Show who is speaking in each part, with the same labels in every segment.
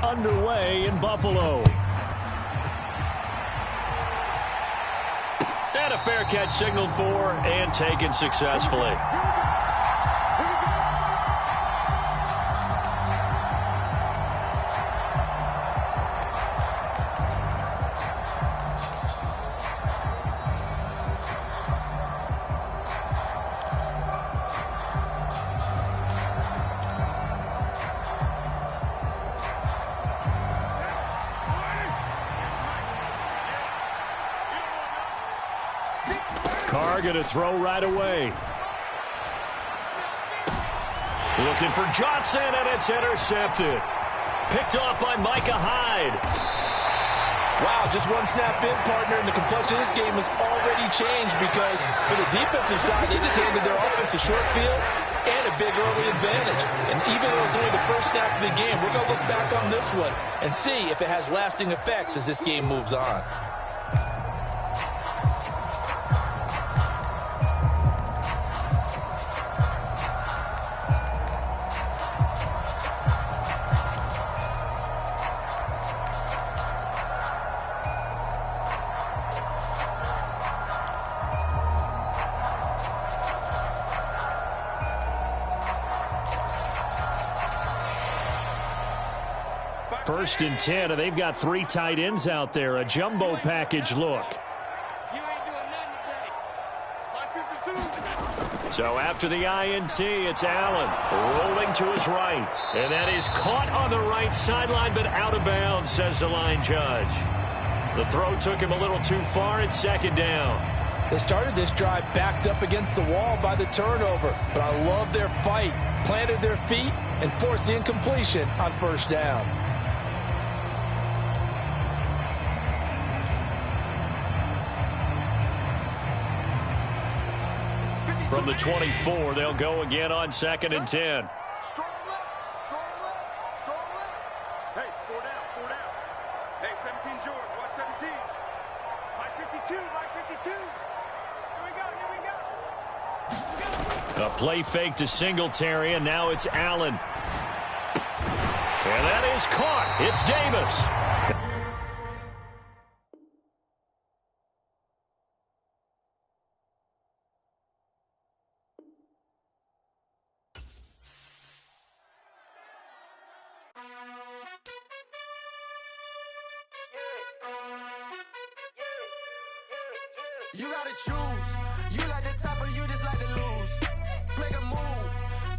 Speaker 1: underway in Buffalo. And a fair catch signaled for and taken successfully. Carr going to throw right away. Looking for Johnson, and it's intercepted. Picked off by Micah Hyde.
Speaker 2: Wow, just one snap in, partner, and the complexion of this game has already changed because for the defensive side, they just handed their offense a short field and a big early advantage. And even though it's only the first snap of the game, we're going to look back on this one and see if it has lasting effects as this game moves on.
Speaker 1: First and 10, and they've got 3 tight ends out there. A jumbo package look. So after the INT, it's Allen rolling to his right. And that is caught on the right sideline, but out of bounds, says the line judge. The throw took him a little too far. It's second down.
Speaker 2: They started this drive backed up against the wall by the turnover, but I love their fight. Planted their feet and forced the incompletion on first down.
Speaker 1: From the 24, they'll go again on second and 10.
Speaker 3: Strong left, strong left, strong left. Hey, 4 down. Hey, 17 George, watch 17. My 52, my 52. Here we go.
Speaker 1: A play fake to Singletary, and now it's Allen. And that is caught. It's Davis.
Speaker 4: You gotta choose. You like the top or you just like to lose. Make a move.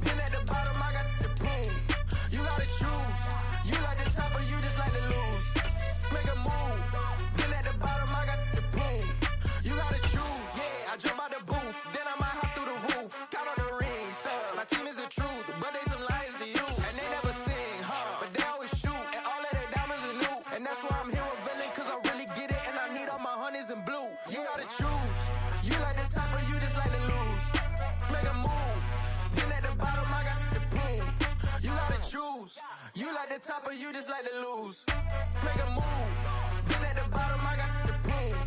Speaker 4: Been at the bottom, I got the prove. You gotta choose. You like the top or you just like to lose. Make a move. Been at the bottom, I got the prove. You gotta choose. Yeah, I jump out the booth. Then I might hop through the roof. Count on the rings. My team is the truth, but they some liars to you. And they never sing, but they always shoot. And all of their diamonds are new. And that's why I'm here with Villain, cause I really get it. And I need all my honeys in blue. You gotta choose. You like the top or you just like to lose. Make a move. Been at the bottom, I got the proof. You gotta choose. You like the top or you just like to lose. Make a move. Been at the bottom, I got the proof.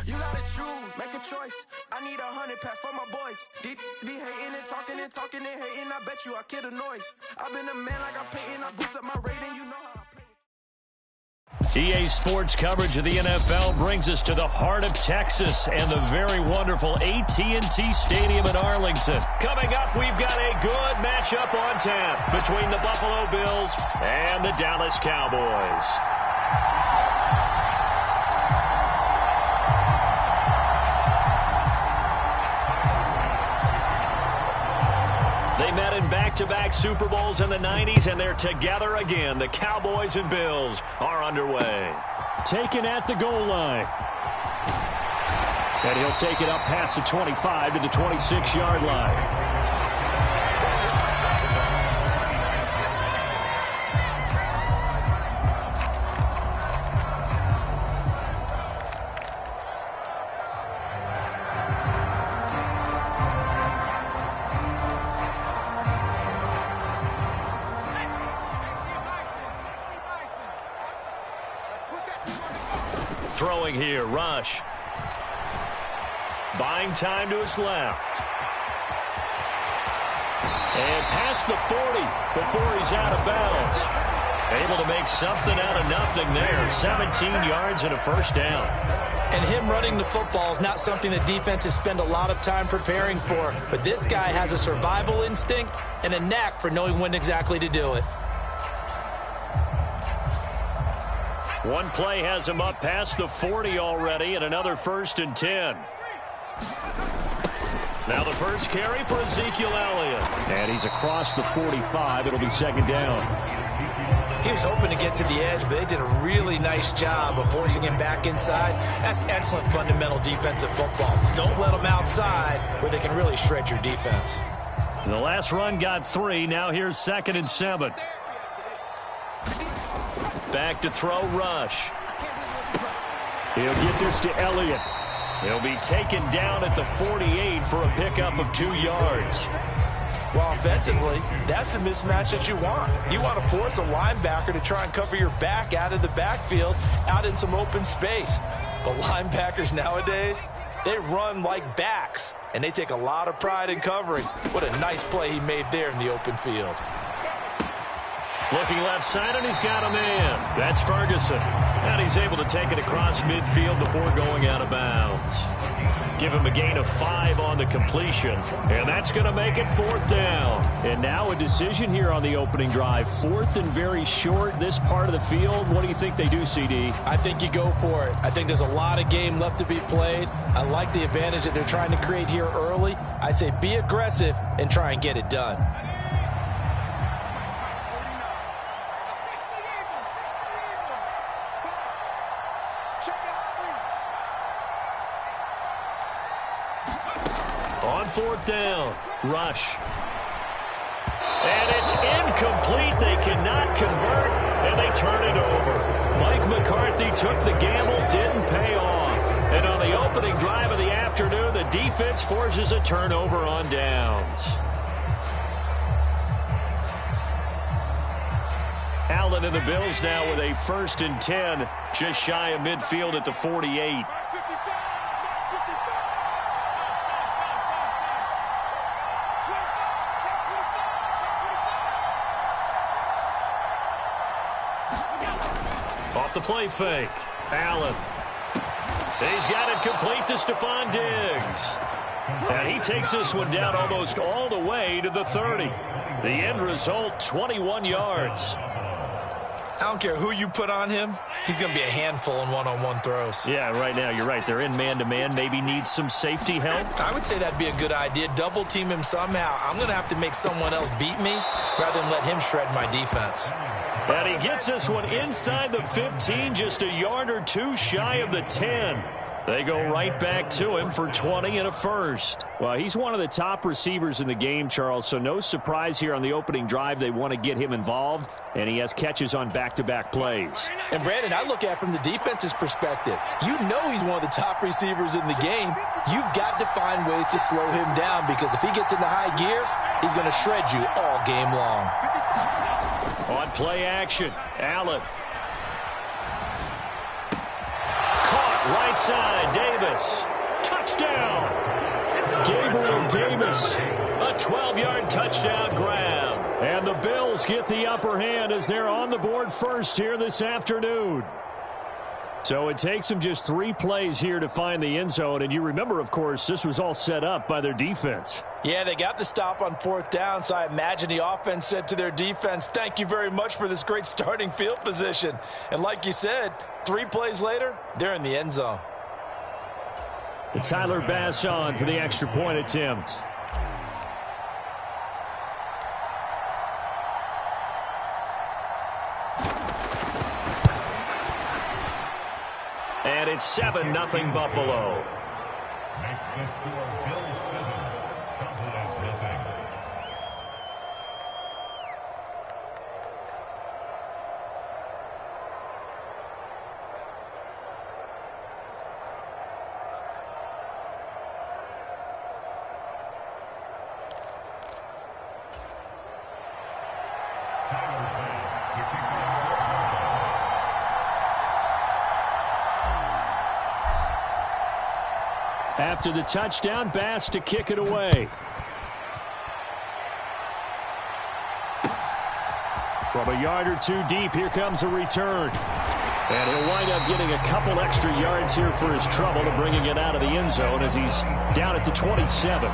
Speaker 4: You gotta choose. Make a choice. I need 100 pack for my boys. Be hating and talking and hating. I bet you I kill the noise. I've been a man like I'm Peyton. I boost up my rating. You know how I play.
Speaker 1: EA Sports coverage of the NFL brings us to the heart of Texas and the very wonderful AT&T Stadium in Arlington. Coming up, we've got a good matchup on tap between the Buffalo Bills and the Dallas Cowboys. They met in back-to-back Super Bowls in the 90s, and they're together again. The Cowboys and Bills are underway. Taken at the goal line. And he'll take it up past the 25 to the 26-yard line. Throwing here, Rush. Buying time to his left. And past the 40 before he's out of bounds. Able to make something out of nothing there. 17 yards and a first down.
Speaker 2: And him running the football is not something that defenses spend a lot of time preparing for. But this guy has a survival instinct and a knack for knowing when exactly to do it.
Speaker 1: One play has him up past the 40 already, and another 1st and 10. Now the first carry for Ezekiel Elliott. And he's across the 45. It'll be 2nd down.
Speaker 2: He was hoping to get to the edge, but they did a really nice job of forcing him back inside. That's excellent fundamental defensive football. Don't let them outside where they can really shred your defense.
Speaker 1: The last run got 3. Now here's 2nd and 7. Back to throw, Rush. He'll get this to Elliott. He'll be taken down at the 48 for a pickup of 2 yards.
Speaker 2: Well, offensively, that's the mismatch that you want. You want to force a linebacker to try and cover your back out of the backfield, out in some open space. But linebackers nowadays, they run like backs, and they take a lot of pride in covering. What a nice play he made there in the open field.
Speaker 1: Looking left side, and he's got a man. That's Ferguson. And he's able to take it across midfield before going out of bounds. Give him a gain of 5 on the completion. And that's going to make it 4th down. And now a decision here on the opening drive. 4th and very short, this part of the field. What do you think they do, CD?
Speaker 2: I think you go for it. I think there's a lot of game left to be played. I like the advantage that they're trying to create here early. I say be aggressive and try and get it done.
Speaker 1: On 4th down, Rush. And it's incomplete. They cannot convert, and they turn it over. Mike McCarthy took the gamble, didn't pay off. And on the opening drive of the afternoon, the defense forces a turnover on downs. Allen and the Bills now with a 1st and 10, just shy of midfield at the 48. Off the play fake. Allen. He's got it complete to Stephon Diggs. And he takes this one down almost all the way to the 30. The end result, 21 yards.
Speaker 2: I don't care who you put on him. He's going to be a handful in one-on-one throws.
Speaker 1: Yeah, right now, you're right. They're in man-to-man. Maybe need some safety help.
Speaker 2: I would say that'd be a good idea. Double team him somehow. I'm going to have to make someone else beat me rather than let him shred my defense.
Speaker 1: And he gets this one inside the 15, just a yard or 2 shy of the 10. They go right back to him for 20 and a first. Well, he's one of the top receivers in the game, Charles, so no surprise here on the opening drive. They want to get him involved, and he has catches on back-to-back plays.
Speaker 2: And, Brandon, I look at it from the defense's perspective. You know he's one of the top receivers in the game. You've got to find ways to slow him down because if he gets into high gear, he's going to shred you all game long.
Speaker 1: On play action, Allen. Caught right side, Davis. Touchdown. Gabriel Davis. A 12-yard touchdown grab. And the Bills get the upper hand as they're on the board first here this afternoon. So it takes them just 3 plays here to find the end zone. And you remember, of course, this was all set up by their defense.
Speaker 2: Yeah, they got the stop on 4th down, so I imagine the offense said to their defense, thank you very much for this great starting field position. And like you said, 3 plays later, they're in the end zone.
Speaker 1: And Tyler Bass on for the extra point attempt. And it's 7-0 Buffalo. After the touchdown, Bass to kick it away. From a yard or two deep, here comes a return. And he'll wind up getting a couple extra yards here for his trouble to bringing it out of the end zone as he's down at the 27.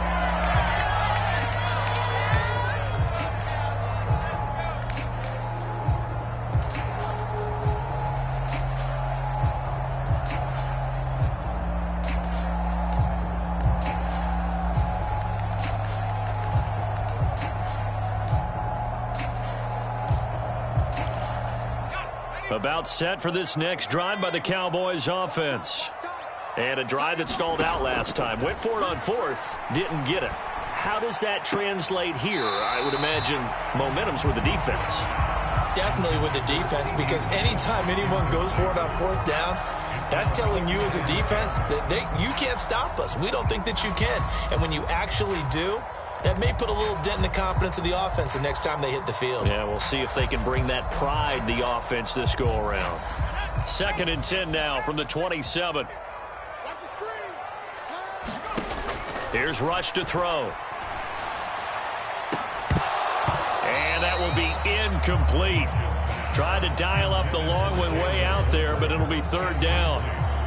Speaker 1: About set for this next drive by the Cowboys offense. And a drive that stalled out last time. Went for it on fourth, didn't get it. How does that translate here? I would imagine momentum's with the defense.
Speaker 2: Definitely with the defense, because anytime anyone goes for it on fourth down, that's telling you as a defense that you can't stop us. We don't think that you can. And when you actually do, that may put a little dent in the confidence of the offense the next time they hit the field.
Speaker 1: Yeah, we'll see if they can bring that pride, the offense, this go-around. 2nd and 10 now from the 27. Here's Rush to throw. And that will be incomplete. Tried to dial up the long one way out there, but it'll be 3rd down.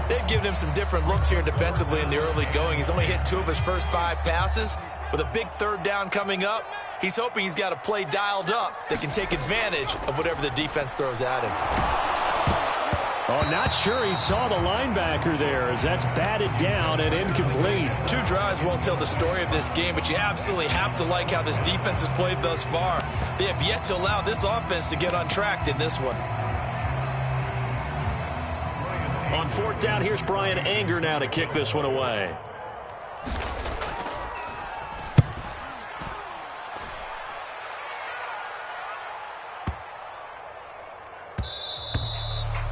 Speaker 2: They've given him some different looks here defensively in the early going. He's only hit 2 of his first 5 passes. With a big 3rd down coming up, he's hoping he's got a play dialed up that can take advantage of whatever the defense throws at him.
Speaker 1: Oh, not sure he saw the linebacker there as that's batted down and incomplete.
Speaker 2: 2 drives won't tell the story of this game, but you absolutely have to like how this defense has played thus far. They have yet to allow this offense to get untracked in this one.
Speaker 1: On 4th down, here's Brian Anger now to kick this one away.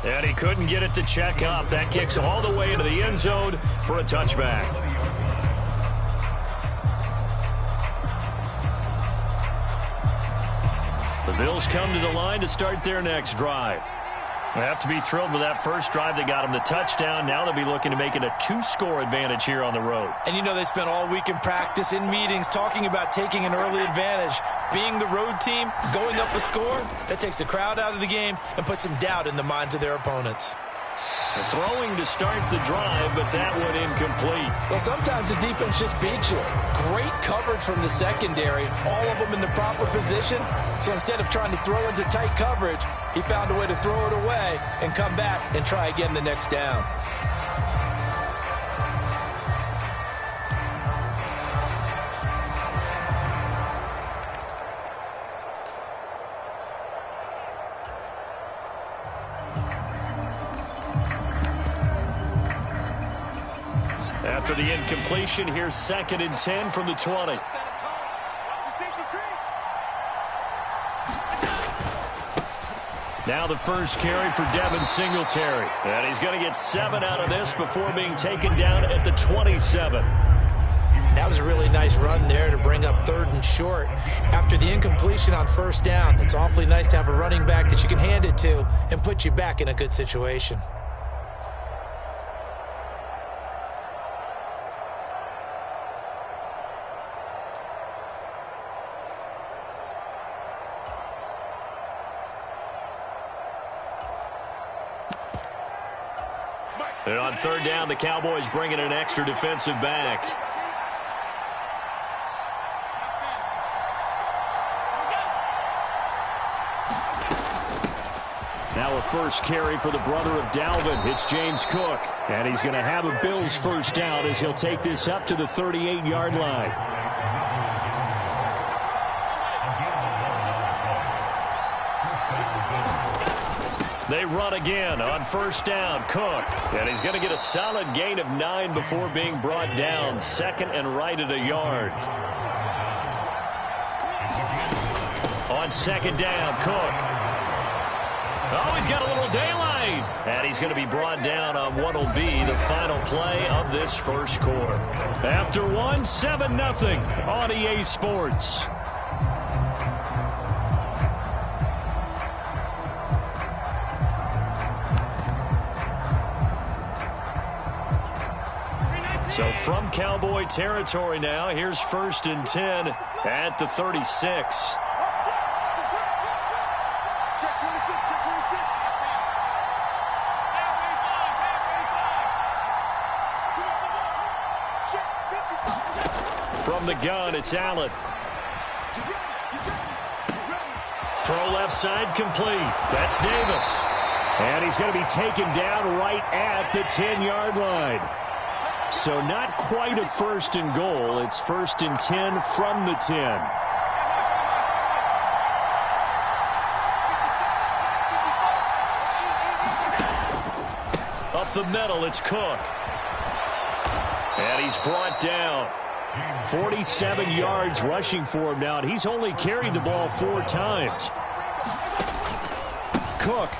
Speaker 1: And he couldn't get it to check up. That kicks all the way into the end zone for a touchback. The Bills come to the line to start their next drive. They have to be thrilled with that first drive that got them the touchdown. Now they'll be looking to make it a 2-score advantage here on the road.
Speaker 2: And you know they spent all week in practice, in meetings, talking about taking an early advantage. Being the road team, going up a score, that takes the crowd out of the game and puts some doubt in the minds of their opponents.
Speaker 1: Throwing to start the drive, but that one incomplete.
Speaker 2: Well, sometimes the defense just beats you. Great coverage from the secondary, all of them in the proper position. So instead of trying to throw into tight coverage, he found a way to throw it away and come back and try again the next down.
Speaker 1: After the incompletion, here's 2nd and 10 from the 20. Now the first carry for Devin Singletary. And he's going to get 7 out of this before being taken down at the 27.
Speaker 2: That was a really nice run there to bring up 3rd and short. After the incompletion on 1st down, it's awfully nice to have a running back that you can hand it to and put you back in a good situation.
Speaker 1: And on 3rd down, the Cowboys bring in an extra defensive back. Now a first carry for the brother of Dalvin. It's James Cook. And he's going to have a Bills first down as he'll take this up to the 38-yard line. They run again on 1st down. Cook. And he's going to get a solid gain of 9 before being brought down. 2nd and right at a yard. On 2nd down, Cook. Oh, he's got a little daylight. And he's going to be brought down on what will be the final play of this first quarter. After 1, 7-0 on EA Sports. So from Cowboy territory now, here's 1st and 10 at the 36. From the gun, it's Allen. Throw left side complete. That's Davis. And he's going to be taken down right at the 10-yard line. So not quite a first and goal. It's 1st and 10 from the 10. Up the middle, it's Cook. And he's brought down. 47 yards rushing for him now, and he's only carried the ball 4 times. Cook.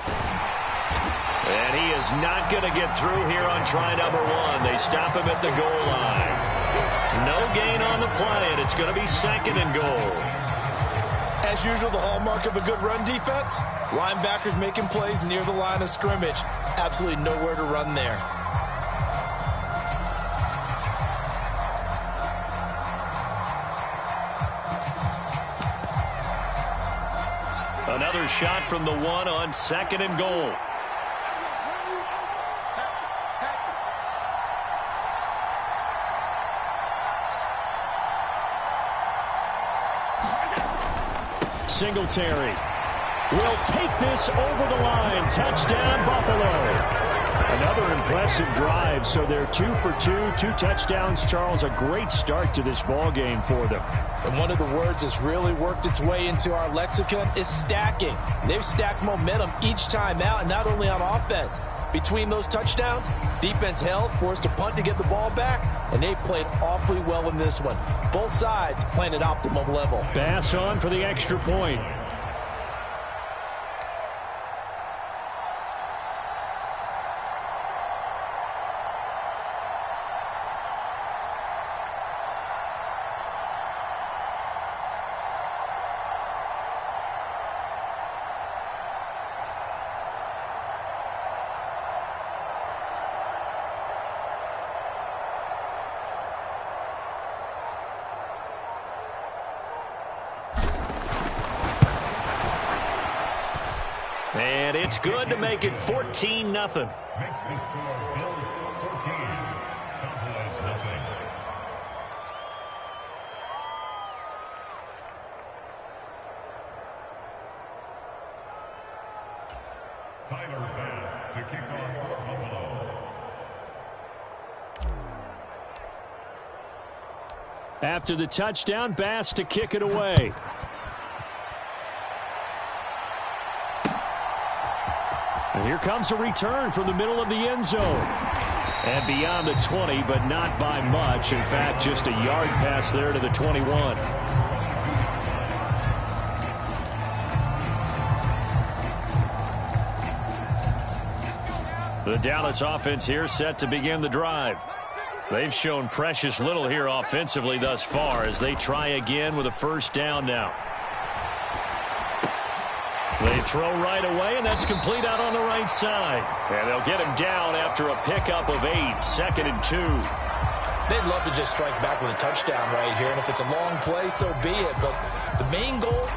Speaker 1: And he is not going to get through here on try number 1. They stop him at the goal line. No gain on the play, and it's going to be 2nd and goal.
Speaker 2: As usual, the hallmark of a good run defense, linebackers making plays near the line of scrimmage. Absolutely nowhere to run there.
Speaker 1: Another shot from the 1 on 2nd and goal. Singletary will take this over the line. Touchdown, Buffalo. Another impressive drive, so they're 2 for 2, 2 touchdowns. Charles, a great start to this ball game for them.
Speaker 2: And one of the words that's really worked its way into our lexicon is stacking. They've stacked momentum each time out, not only on offense. Between those touchdowns, defense held, forced a punt to get the ball back, and they played awfully well in this one. Both sides playing at optimum level.
Speaker 1: Bass on for the extra point. And it's good to make it 14-0.
Speaker 5: Tyler Bass to kick off for Buffalo.
Speaker 1: After the touchdown, Bass to kick it away. And here comes a return from the middle of the end zone. And beyond the 20, but not by much. In fact, just a yard pass there to the 21. The Dallas offense here set to begin the drive. They've shown precious little here offensively thus far as they try again with a first down now. They throw right away, and that's complete out on the right side. And they'll get him down after a pickup of 8, 2nd and 2.
Speaker 2: They'd love to just strike back with a touchdown right here, and if it's a long play, so be it. But the main goal,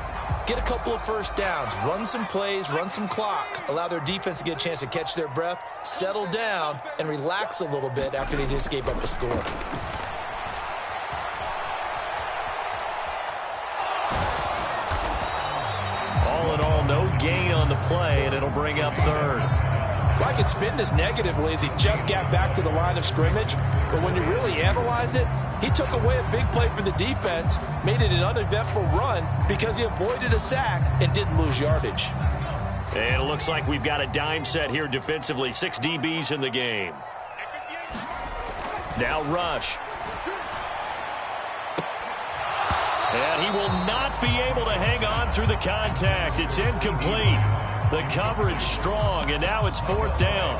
Speaker 2: get a couple of first downs, run some plays, run some clock, allow their defense to get a chance to catch their breath, settle down, and relax a little bit after they just gave up a score.
Speaker 1: No gain on the play, and it'll bring up 3rd.
Speaker 2: Well, I could spin this negatively as he just got back to the line of scrimmage, but when you really analyze it, he took away a big play for the defense, made it an uneventful run because he avoided a sack and didn't lose yardage.
Speaker 1: And it looks like we've got a dime set here defensively. 6 DBs in the game. Now Rush. And he will not be able to hang on through the contact. It's incomplete. The coverage strong, and now it's 4th down.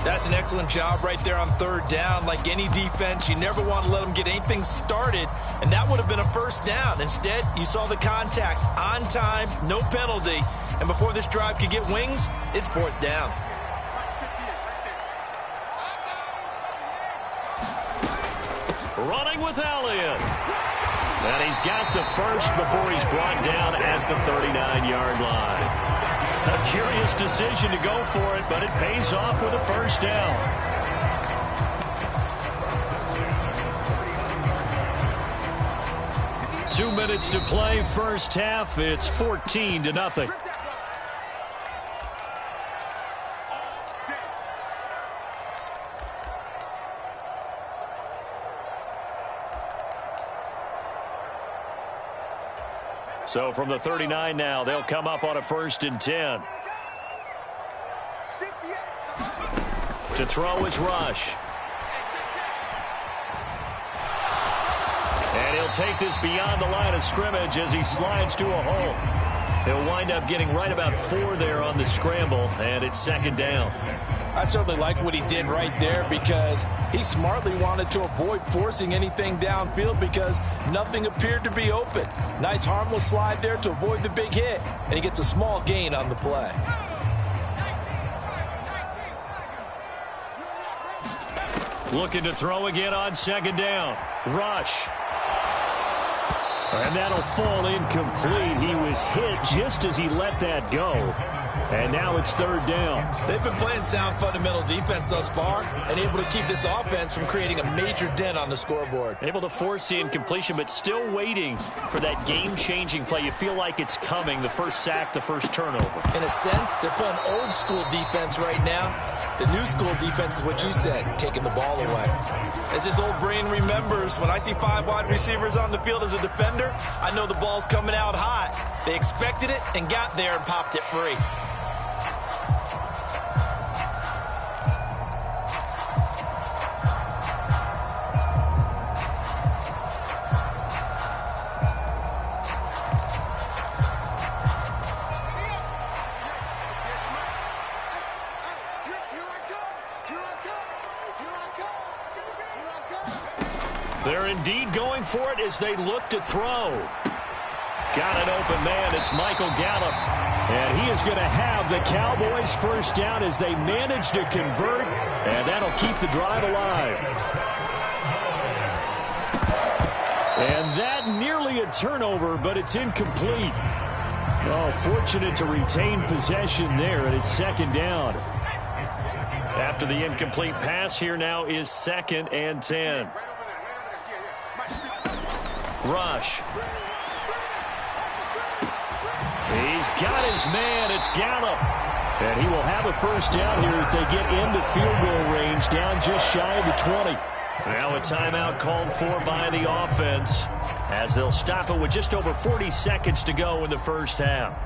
Speaker 2: That's an excellent job right there on 3rd down. Like any defense, you never want to let them get anything started, and that would have been a first down. Instead, you saw the contact on time, no penalty, and before this drive could get wings, it's 4th down.
Speaker 1: Running with Elliott. And he's got the first before he's brought down at the 39-yard line. A curious decision to go for it, but it pays off with a first down. 2 minutes to play, first half. It's 14-0. So from the 39 now, they'll come up on a 1st and 10. To throw is Rush. And he'll take this beyond the line of scrimmage as he slides to a hole. He'll wind up getting right about 4 there on the scramble, and it's 2nd down.
Speaker 2: I certainly like what he did right there because he smartly wanted to avoid forcing anything downfield because nothing appeared to be open. Nice harmless slide there to avoid the big hit, and he gets a small gain on the play.
Speaker 1: Looking to throw again on 2nd down. Rush. And that'll fall incomplete. He was hit just as he let that go. And now it's 3rd down.
Speaker 2: They've been playing sound fundamental defense thus far and able to keep this offense from creating a major dent on the scoreboard.
Speaker 1: Able to force the incompletion, but still waiting for that game-changing play. You feel like it's coming, the first sack, the first turnover.
Speaker 2: In a sense, they're playing old school defense right now. The new school defense is what you said, taking the ball away. As his old brain remembers, when I see 5 wide receivers on the field as a defender, I know the ball's coming out hot. They expected it and got there and popped it free.
Speaker 1: They're indeed going for it as they look to throw. Got an open man. It's Michael Gallup. And he is going to have the Cowboys first down as they manage to convert. And that'll keep the drive alive. And that nearly a turnover, but it's incomplete. Oh, fortunate to retain possession there, and it's 2nd down. After the incomplete pass, here now is 2nd and 10. Rush. He's got his man. It's Gallup. And he will have a first down here as they get into field goal range, down just shy of the 20. Now a timeout called for by the offense as they'll stop it with just over 40 seconds to go in the first half.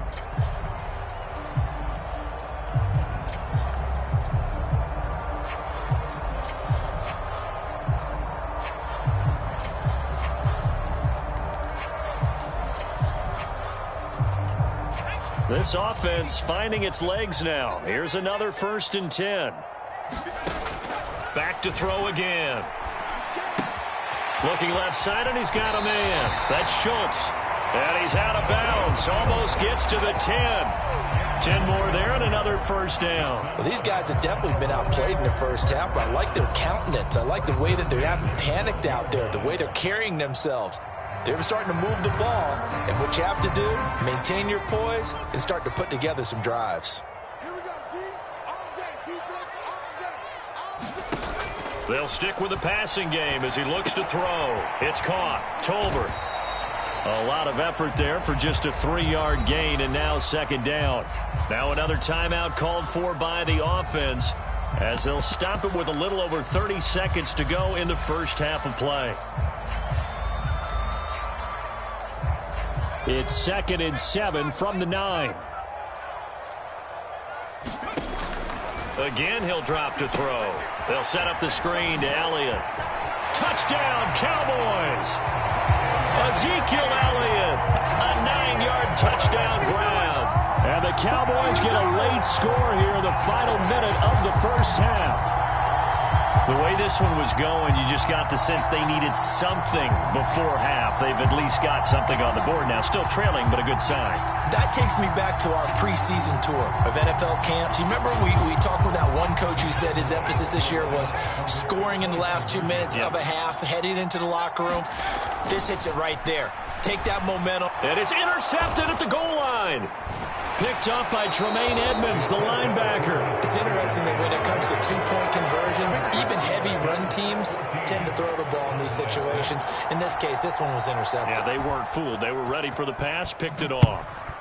Speaker 1: This offense finding its legs now. Here's another 1st and 10. Back to throw again. Looking left side, and he's got a man. That's Schultz. And he's out of bounds. Almost gets to the 10. 10 more there and another first down.
Speaker 2: Well, these guys have definitely been outplayed in the first half, but I like their countenance. I like the way that they haven't panicked out there, the way they're carrying themselves. They're starting to move the ball, and what you have to do, maintain your poise and start to put together some drives.
Speaker 3: Here we go, D. All day. Defense all day.
Speaker 1: They'll stick with the passing game as he looks to throw. It's caught. Tolbert. A lot of effort there for just a 3-yard gain, and now 2nd down. Now another timeout called for by the offense as they'll stop it with a little over 30 seconds to go in the first half of play. It's 2nd and 7 from the 9. Again, he'll drop to throw. They'll set up the screen to Elliott. Touchdown, Cowboys! Ezekiel Elliott, a 9-yard touchdown grab. And the Cowboys get a late score here in the final minute of the first half. The way this one was going, you just got the sense they needed something before half. They've at least got something on the board now. Still trailing, but a good sign.
Speaker 2: That takes me back to our preseason tour of NFL camps. You remember we talked with that one coach who said his emphasis this year was scoring in the last 2 minutes of a half, heading into the locker room. This hits it right there. Take that momentum.
Speaker 1: And it's intercepted at the goal line. Picked up by Tremaine Edmonds, the linebacker.
Speaker 2: It's interesting that when it comes to two-point conversions, even heavy run teams tend to throw the ball in these situations. In this case, this one was intercepted.
Speaker 1: Yeah, they weren't fooled. They were ready for the pass, picked it off.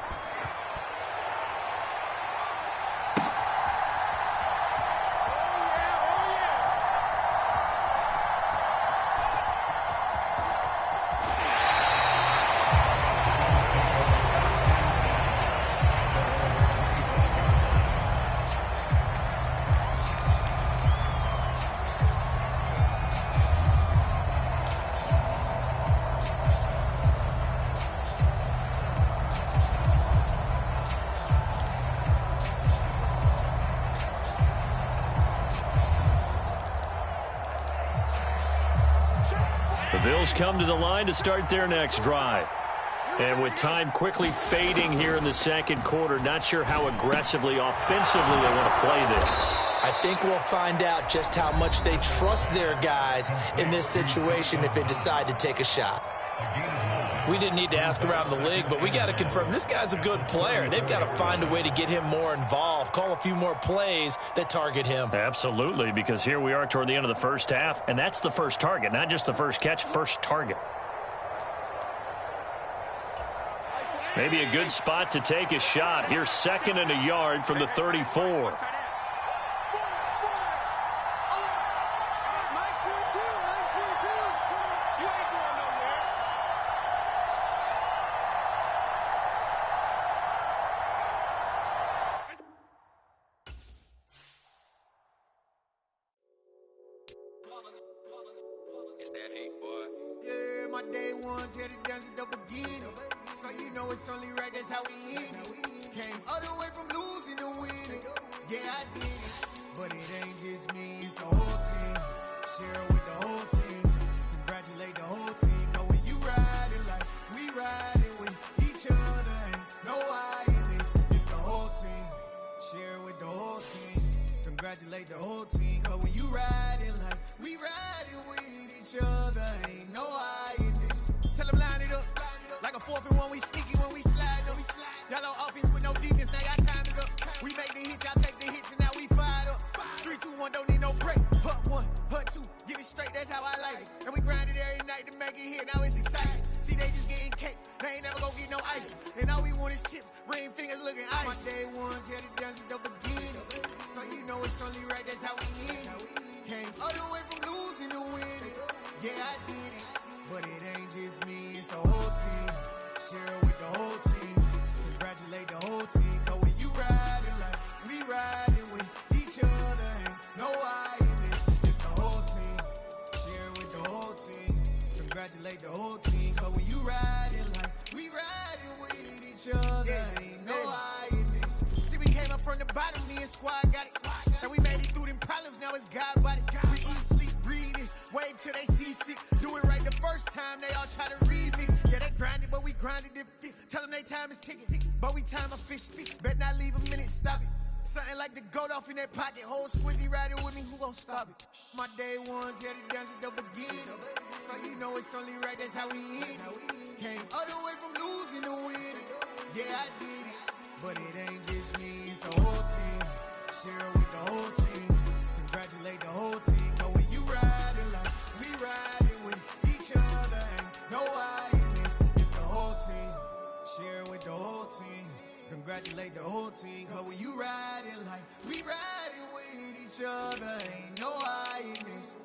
Speaker 1: The Bills come to the line to start their next drive. And with time quickly fading here in the second quarter, not sure how aggressively, offensively they want to play this.
Speaker 2: I think we'll find out just how much they trust their guys in this situation if they decide to take a shot. We didn't need to ask around the league, but we got to confirm this guy's a good player. They've got to find a way to get him more involved, call a few more plays that target him.
Speaker 1: Absolutely, because here we are toward the end of the first half, and that's the first target, not just the first catch, first target. Maybe a good spot to take a shot. Here's 2nd and a yard from the 34.
Speaker 6: Yeah, my day ones here to dance at the beginning. So you know it's only right, that's how we end it. Came all the way from losing to winning. Yeah, I did it. But it ain't just me, it's the whole team. Share it with the whole team. Congratulate the whole team. Cause when you riding like we riding with each other, ain't no I in this. It's the whole team. Share it with the whole team. Congratulate the whole team. Cause when you riding like we riding with each other, ain't no I in this. Tell them line it up. Like a 4th and 1, we sneaky when we slide them. Y'all on offense with no defense, now y'all time is up. We make the hits, y'all take the hits, and now we fired up. 3, 2, 1, don't need no break. Hut 1, hut 2, give it straight, that's how I like it. And we grind it every night to make it here, now it's exciting. See, they just getting cake, they ain't never gonna get no ice. And all we want is chips, ring fingers looking ice. My day ones here to dance at the beginning. So you know it's only right, that's how we end it. Came all the way from losing to winning. Yeah, I did it. But it ain't just me, it's the whole team. Share it with the whole team. Congratulate the whole team. Cause when you riding like we riding with each other, ain't no I in this. It's the whole team. Share it with the whole team. Congratulate the whole team. Cause when you riding like we riding with each other, ain't no I in this. See, we came up from the bottom, me and squad got it. And we made it through them problems, now it's God body. We eat, sleep, breathe this, wave till they see sick. Do it right the first time, they all try to remix. Yeah, they grinded, but we grinded different. Tell them they time is ticking, but we time a fish. Bet not leave a minute, stop it. Something like the goat off in that pocket. Whole squizzy riding with me, who gon' stop it? My day ones here to dance at the beginning. So you know it's only right, that's how we end it. Came all the way from losing to winning. Yeah, I did it. But it ain't just me, it's the whole team. Share it with the whole team. Congratulate the whole team. Cause when you riding like we riding with each other, ain't no I in this. It's the whole team. Share it with the whole team. Congratulate the whole team. Cause when you riding like we riding with each other, ain't no I in this.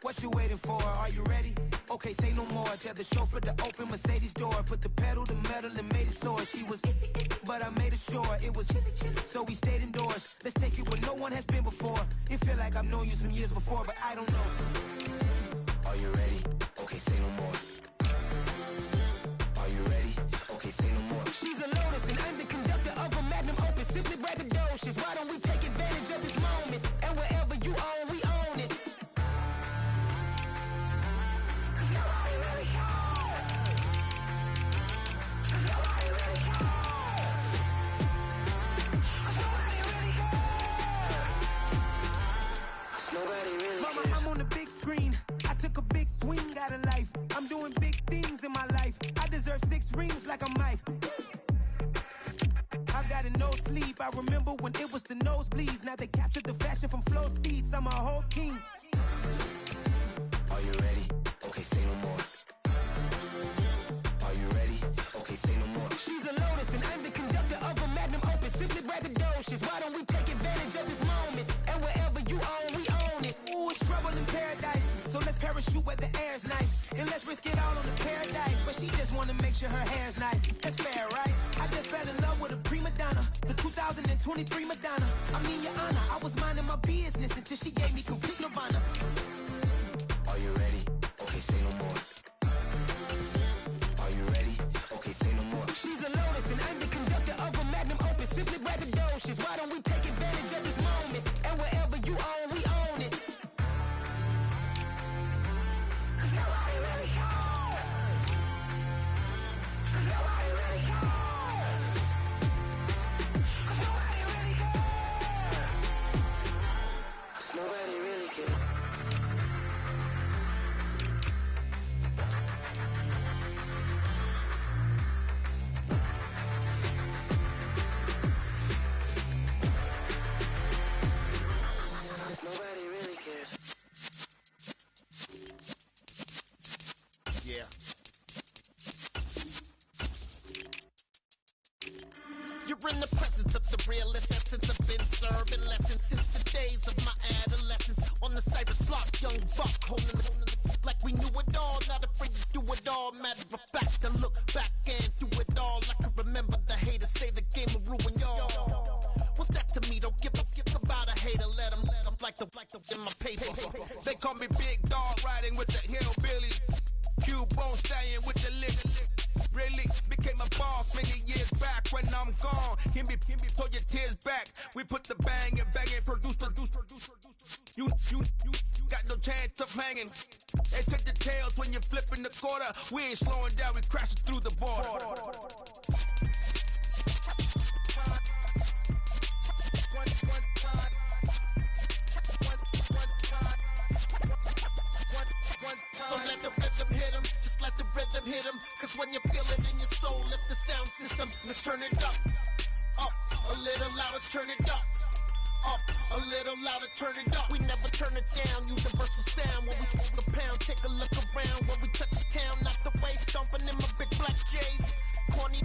Speaker 4: What you waiting for? Are you ready? Okay, say no more. Tell the chauffeur to open Mercedes door. Put the pedal to metal and made it soar. She was, but I made it sure it was. So we stayed indoors. Let's take it where no one has been before. It feel like I've known you some years before, but I don't know. Are you ready? Okay, say no more. Are you ready? Okay, say no more.
Speaker 7: She's a lotus and I'm the conductor of a magnum opus. Simply braggadocious. Why don't we take advantage of this moment? And wherever you own, we own it. Mama, I'm on the big screen. I took a big swing out of life. I'm doing big things in my life. I deserve 6 rings like a Mike. I've got no sleep. I remember when it was the nosebleeds. Now they captured the fashion from flow seats. I'm a whole king.
Speaker 4: Are you ready? Okay, say no more. Are you ready? Okay, say no more.
Speaker 7: She's a lotus and I'm the conductor of a magnum opus. Simply braggadocious. Why don't we take advantage of this moment? And wherever you own, we own it. Ooh, it's trouble in paradise. So let's parachute where the air's nice. And let's risk it all on the paradise. But she just wanna make sure her hair's nice. That's fair, right? I just fell in love with a prima donna. The 2023 Madonna. I mean, your honor, I was minding my business until she gave me complete nirvana.
Speaker 4: Are you ready? Okay, say no more. Are you ready? Okay, say no more.
Speaker 7: She's a lotus and I'm the conductor of a magnum opus. Simply braggadocious. Why don't we take advantage of this moment? And wherever you own, we own it.
Speaker 4: Nobody really cares. Nobody really cares.
Speaker 6: Yeah.
Speaker 8: You're in the presence of the realest essence. I've been serving lessons since the days of my adolescence. On the Cypress block, young buck holding it like we knew it all. Not afraid to do it all. Matter of fact, I look back and do it all. I can remember the haters say the game will ruin y'all. What's that to me? Don't give about a hater. Let them like the in my paper.
Speaker 9: They call me Big Dog, riding with the hillbillies. Cubone stallion with the lick. Really became a boss many years back. When I'm gone, can be pull your tears back. We put the bang and produce. You got no chance of hanging. They take the tails when you're flipping the quarter. We ain't slowing down, we crashing through the border.
Speaker 8: So let the rhythm hit him, just let the rhythm hit him. Cause when you feel it in your soul, lift the sound system. Let's turn it up, a little louder, turn it up, a little louder, turn it up. We never turn it down, universal sound. When we hold the pound, take a look around. When we touch the town, not the way, stomping in my big black J's. Corny,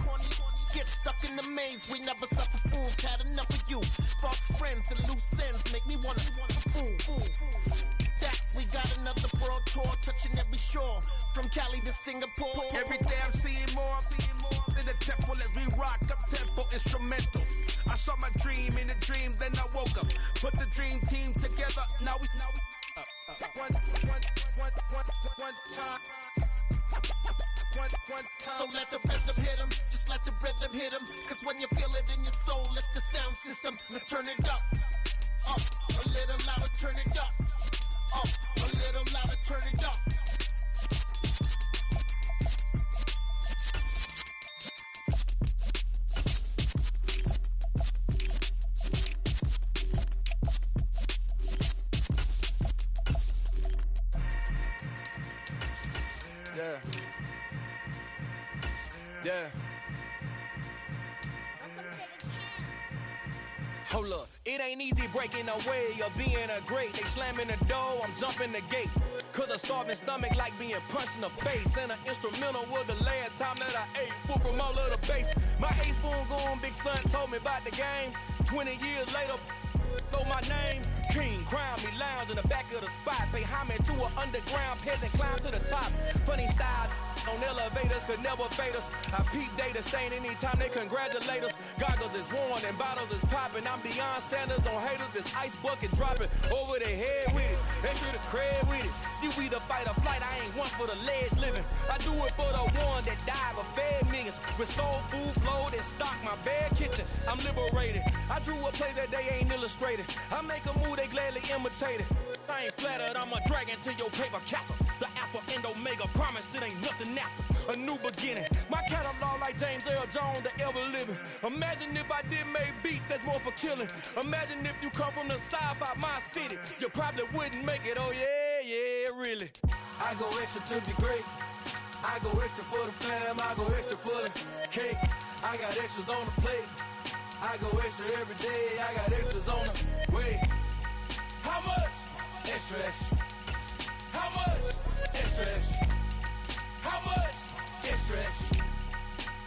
Speaker 8: get stuck in the maze. We never suffer fools, had enough of you. False friends and loose ends make me wanna fool. That we got another world tour, touching every shore, from Cali to Singapore.
Speaker 9: Every day I'm seeing more in the temple as we rock up tempo instrumentals. I saw my dream in a dream, then I woke up. Put the dream team together, now we one time.
Speaker 8: So let the rhythm hit him, just let the rhythm hit him. Cause when you feel it in your soul, lift the sound system. Now turn it up, a little louder, turn it up, a little louder, turn it up.
Speaker 9: Yeah. Hold up, it ain't easy breaking away or being a great. They slamming the door, I'm jumping the gate. Cause a starving stomach like being punched in the face. And an instrumental was the last time that I ate. Food from all of the bass. My 8-spoon going big son told me about the game. 20 years later, know my name. King, crown me, lounge in the back of the spot. Pay homage to an underground peasant, climb to the top. Funny style,
Speaker 4: On elevators could never fade us. I peep data stain anytime they congratulate us. Goggles is worn and bottles is popping. I'm Deion Sanders on haters. This ice bucket dropping over their head with it. Extra the cred with it. You either fight or flight. I ain't one for the ledge living. I do it for the one that died but fed millions. With soul food flowed and stocked my bare kitchen. I'm liberated. I drew a play that they ain't illustrated. I make a move they gladly imitated. I ain't flattered, I'm a dragon to your paper castle. The Alpha and Omega, promise it ain't nothing after. A new beginning. My catalog like James Earl Jones, the ever living. Imagine if I did make beats, that's more for killing. Imagine if you come from the south out my city. You probably wouldn't make it, oh yeah, really. I go extra to be great. I go extra for the fam, I go extra for the cake. I got extras on the plate. I go extra every day, I got extras on the way. How much? Extra, extra. How much? Extra, extra. How much? Extra, extra.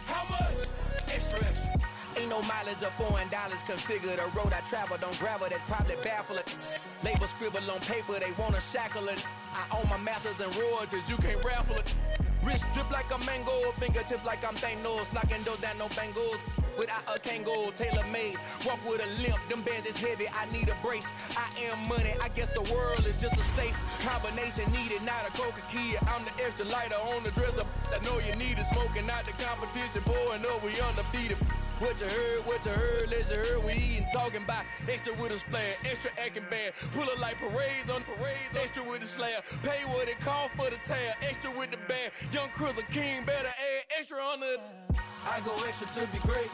Speaker 4: How much? Extra, extra. Ain't no mileage of $4 configure the road I travel. Don't gravel, that probably baffle it. Label scribble on paper, they wanna shackle it. I own my masters and royalties, you can't raffle it. Wrist drip like a mango, fingertip like I'm Thanos. Knocking those down, no bangles. Without a Kangol, tailor-made. Walk with a limp, them bands is heavy, I need a brace. I am money, I guess the world is just a safe combination needed, not a coca-key. I'm the extra lighter on the dresser. I know you need it, smoking out the competition, pouring up, we undefeated. What you heard, let's heard, we eating, talking about extra with a splash, extra acting bad. Pull it like parades on parades, extra with the slab. Pay what it cost for the tab, extra with the bag. Young Cruiser King, better add extra on the... I go extra to be great.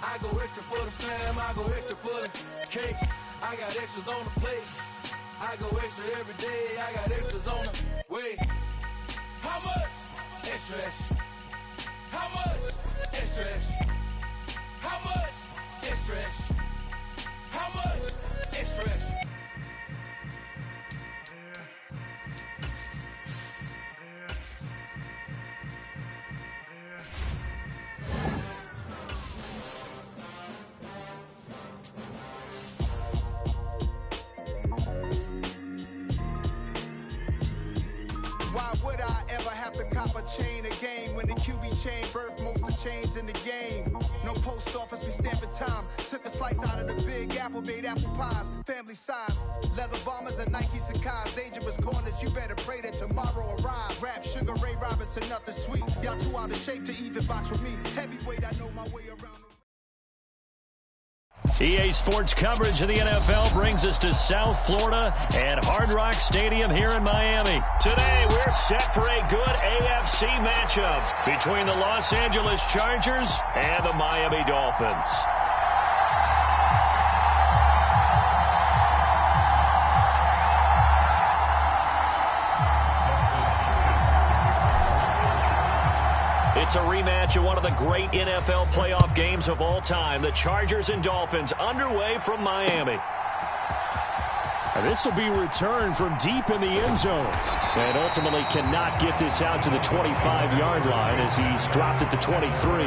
Speaker 4: I go extra for the fam, I go extra for the cake. I got extras on the plate. I go extra every day, I got extras on the way. How much? Extra, extra. How much? Extra, extra. How much? Extra, extra. How much? Extra, extra.
Speaker 6: Why would I ever have to cop a chain a game when the QB chain birthed most of chains in the game? No post office, we stamping time. Took a slice out of the big apple, made apple pies, family size. Leather bombers and Nike Sacai's. Dangerous corners, you better pray that tomorrow arrives. Rap, Sugar Ray Robinson, nothing sweet. Y'all too out of shape to even box with me. Heavyweight, I know my way around.
Speaker 1: EA Sports coverage of the NFL brings us to South Florida at Hard Rock Stadium here in Miami. Today, we're set for a good AFC matchup between the Los Angeles Chargers and the Miami Dolphins. It's a rematch of one of the great NFL playoff games of all time. The Chargers and Dolphins underway from Miami.
Speaker 10: And this will be returned from deep in the end zone. And ultimately cannot get this out to the 25-yard line as he's dropped it to 23.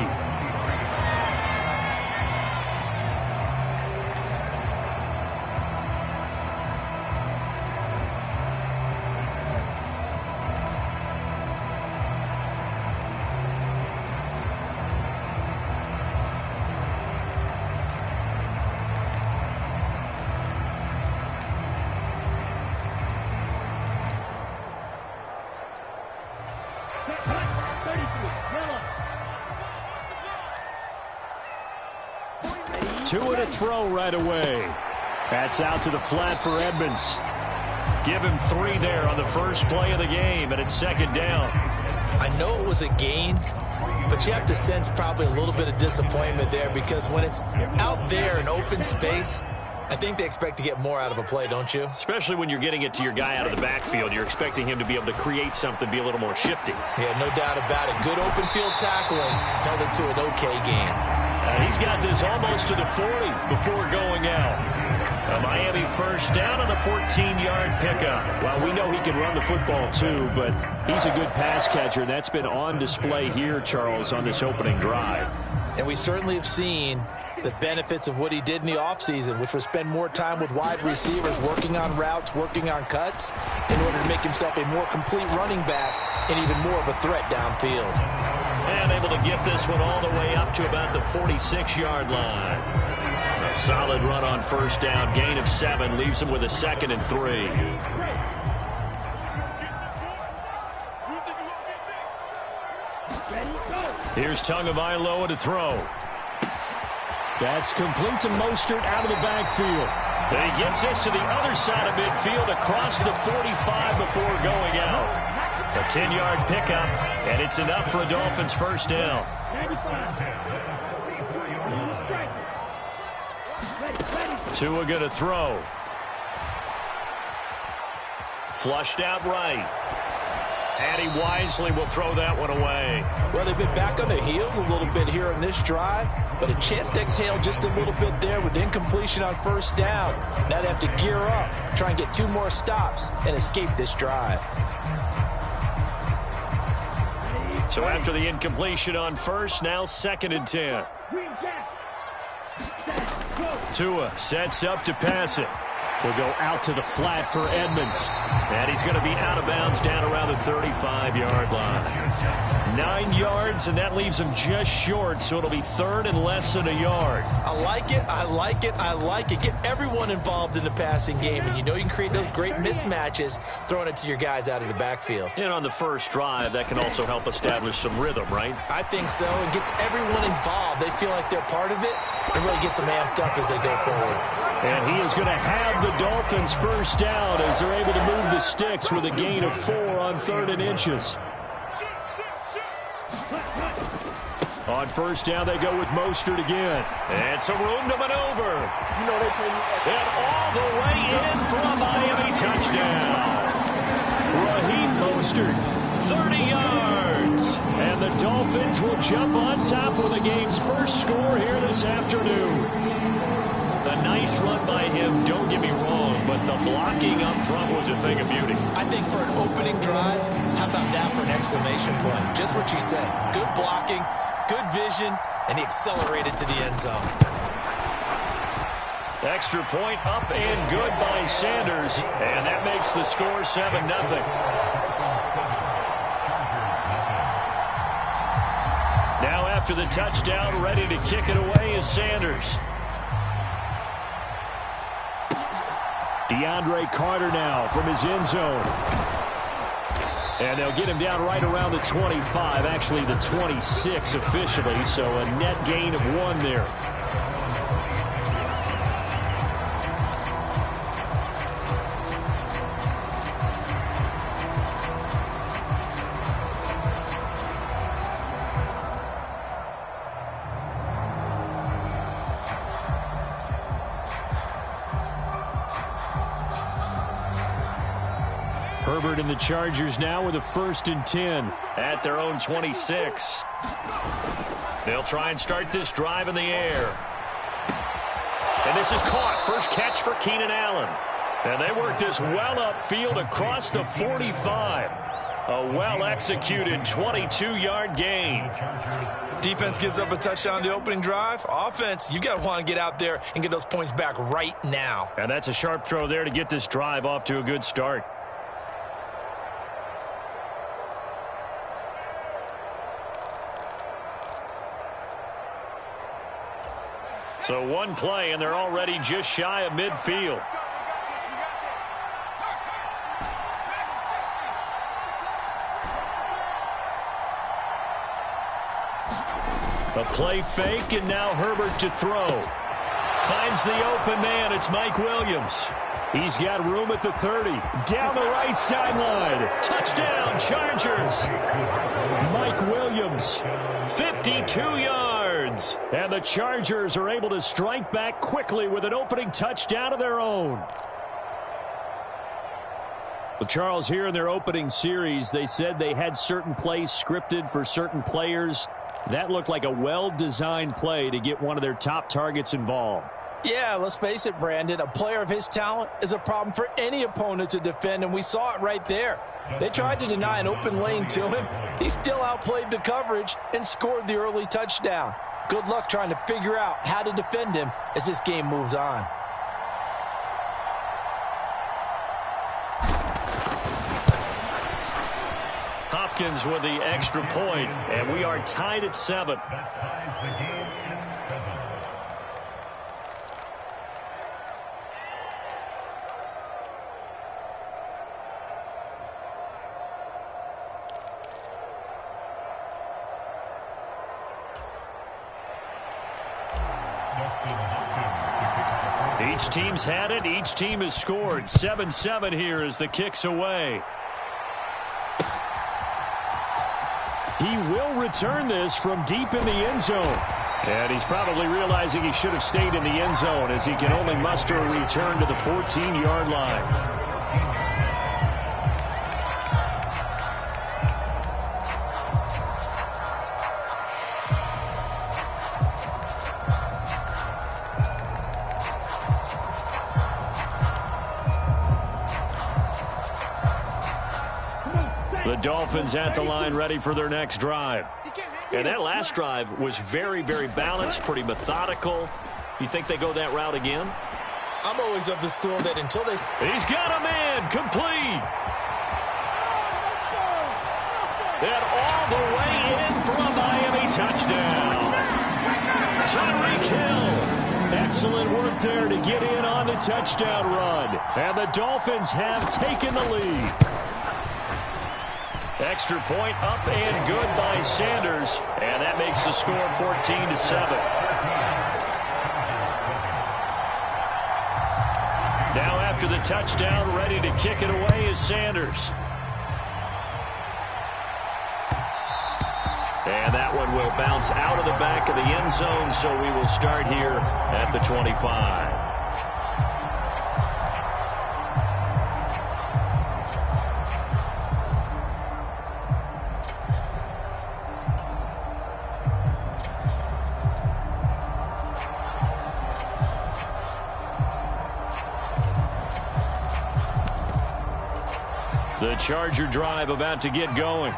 Speaker 10: Two and a throw right away. That's out to the flat for Edmonds.
Speaker 1: Give him 3 there on the first play of the game, and it's second down.
Speaker 2: I know it was a gain, but you have to sense probably a little bit of disappointment there because when it's out there in open space, I think they expect to get more out of a play, don't you?
Speaker 1: Especially when you're getting it to your guy out of the backfield. You're expecting him to be able to create something, be a little more shifty.
Speaker 2: Yeah, no doubt about it. Good open field tackling held it to an okay game.
Speaker 1: He's got this almost to the 40 before going out. A Miami first down on the 14-yard pickup.
Speaker 10: Well, we know he can run the football too, but he's a good pass catcher, and that's been on display here, Charles, on this opening drive.
Speaker 2: And we certainly have seen the benefits of what he did in the offseason, which was spend more time with wide receivers, working on routes, working on cuts, in order to make himself a more complete running back and even more of a threat downfield.
Speaker 1: And able to get this one all the way up to about the 46-yard line. A solid run on first down. Gain of 7 leaves him with a 2nd and 3. Here's Tagovailoa to throw.
Speaker 10: That's complete to Mostert out of the backfield.
Speaker 1: And he gets this to the other side of midfield across the 45 before going out. A 10-yard pickup, and it's enough for a Dolphins first down. Tua going to throw. Flushed out right. And he wisely will throw that one away.
Speaker 2: Well, they've been back on their heels a little bit here in this drive, but a chance to exhale just a little bit there with incompletion on first down. Now they have to gear up, try and get 2 more stops, and escape this drive.
Speaker 1: So after the incompletion on first, now 2nd and 10. Tua sets up to pass it.
Speaker 10: Will go out to the flat for Edmonds.
Speaker 1: And he's going to be out of bounds down around the 35-yard line. 9 yards, and that leaves him just short, so it'll be 3rd and less than a yard.
Speaker 2: I like it, I like it, I like it. Get everyone involved in the passing game, and you know you can create those great mismatches throwing it to your guys out of the backfield.
Speaker 1: And on the first drive, that can also help establish some rhythm, right?
Speaker 2: I think so. It gets everyone involved. They feel like they're part of it, and really gets them amped up as they go forward.
Speaker 10: And he is going to have the Dolphins first down as they're able to move the sticks with a gain of 4 on 3rd and inches. On first down, they go with Mostert again.
Speaker 1: And some room to maneuver. And all the way in for a Miami touchdown.
Speaker 10: Raheem Mostert,
Speaker 1: 30 yards.
Speaker 10: And the Dolphins will jump on top with the game's first score here this afternoon.
Speaker 1: A nice run by him, don't get me wrong, but the blocking up front was a thing of beauty.
Speaker 2: I think for an opening drive, how about that for an exclamation point? Just what you said. Good blocking, good vision, and he accelerated to the end zone.
Speaker 1: Extra point up and good by Sanders, and that makes the score 7-0. Now after the touchdown, ready to kick it away is Sanders.
Speaker 10: DeAndre Carter now from his end zone. And they'll get him down right around the 25, actually the 26 officially, so a net gain of 1 there. Herbert and the Chargers now with a 1st and 10
Speaker 1: at their own 26. They'll try and start this drive in the air. And this is caught. First catch for Keenan Allen. And they work this well upfield across the 45. A well-executed 22-yard gain.
Speaker 2: Defense gives up a touchdown the opening drive. Offense, you got to want to get out there and get those points back right now.
Speaker 1: And that's a sharp throw there to get this drive off to a good start. So one play, and they're already just shy of midfield. A play fake, and now Herbert to throw. Finds the open man. It's Mike Williams.
Speaker 10: He's got room at the 30. Down the right sideline.
Speaker 1: Touchdown, Chargers.
Speaker 10: Mike Williams.
Speaker 1: 52 yards.
Speaker 10: And the Chargers are able to strike back quickly with an opening touchdown of their own. Well, Charles, here in their opening series, they said they had certain plays scripted for certain players. That looked like a well-designed play to get one of their top targets involved.
Speaker 2: Yeah, let's face it, Brandon. A player of his talent is a problem for any opponent to defend, and we saw it right there. They tried to deny an open lane to him. He still outplayed the coverage and scored the early touchdown. Good luck trying to figure out how to defend him as this game moves on.
Speaker 1: Hopkins with the extra point, and we are tied at 7.
Speaker 5: That ties the game at 7.
Speaker 1: Each team's had it. Each team has scored. 7-7 here as the kick's away. He will return this from deep in the end zone. And he's probably realizing he should have stayed in the end zone as he can only muster a return to the 14-yard line. The Dolphins at the line ready for their next drive. And that last drive was very, very balanced, pretty methodical. You think they go that route again?
Speaker 2: I'm always of the school that until they...
Speaker 1: He's got a man complete. And all the way in for a Miami touchdown. Tyreek Hill. Excellent work there to get in on the touchdown run. And the Dolphins have taken the lead. Extra point up and good by Sanders. And that makes the score 14-7. Now after the touchdown, ready to kick it away is Sanders. And that one will bounce out of the back of the end zone, so we will start here at the 25. The Charger drive about to get going.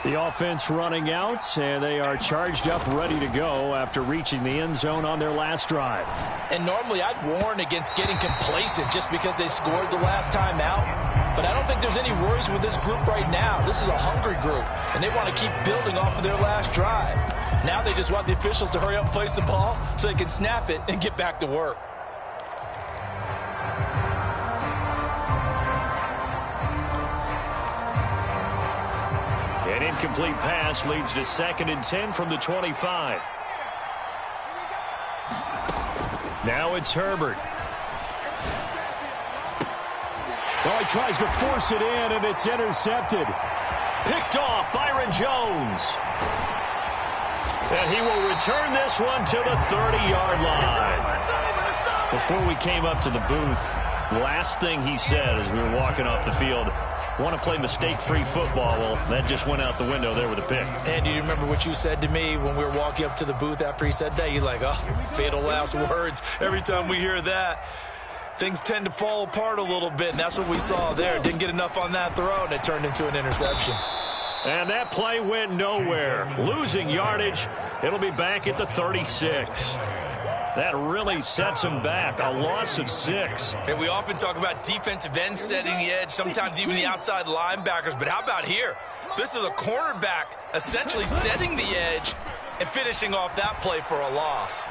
Speaker 1: The offense running out, and they are charged up, ready to go after reaching the end zone on their last drive.
Speaker 2: And normally I'd warn against getting complacent just because they scored the last time out. But I don't think there's any worries with this group right now. This is a hungry group, and they want to keep building off of their last drive. Now they just want the officials to hurry up and place the ball so they can snap it and get back to work.
Speaker 1: An incomplete pass leads to 2nd and 10 from the 25. Now it's Herbert.
Speaker 10: Well, he tries to force it in, and it's intercepted.
Speaker 1: Picked off Byron Jones. And he will return this one to the 30-yard line. Before we came up to the booth, last thing he said as we were walking off the field, want to play mistake-free football. Well, that just went out the window there with a pick.
Speaker 2: And do you remember what you said to me when we were walking up to the booth after he said that? You're like, oh, fatal last words. Every time we hear that, things tend to fall apart a little bit, and that's what we saw there. Didn't get enough on that throw, and it turned into an interception.
Speaker 1: And that play went nowhere. Losing yardage. It'll be back at the 36. That really sets him back. A loss of 6.
Speaker 11: And we often talk about defensive ends setting the edge, sometimes even the outside linebackers. But how about here? This is a cornerback essentially setting the edge and finishing off that play for a loss.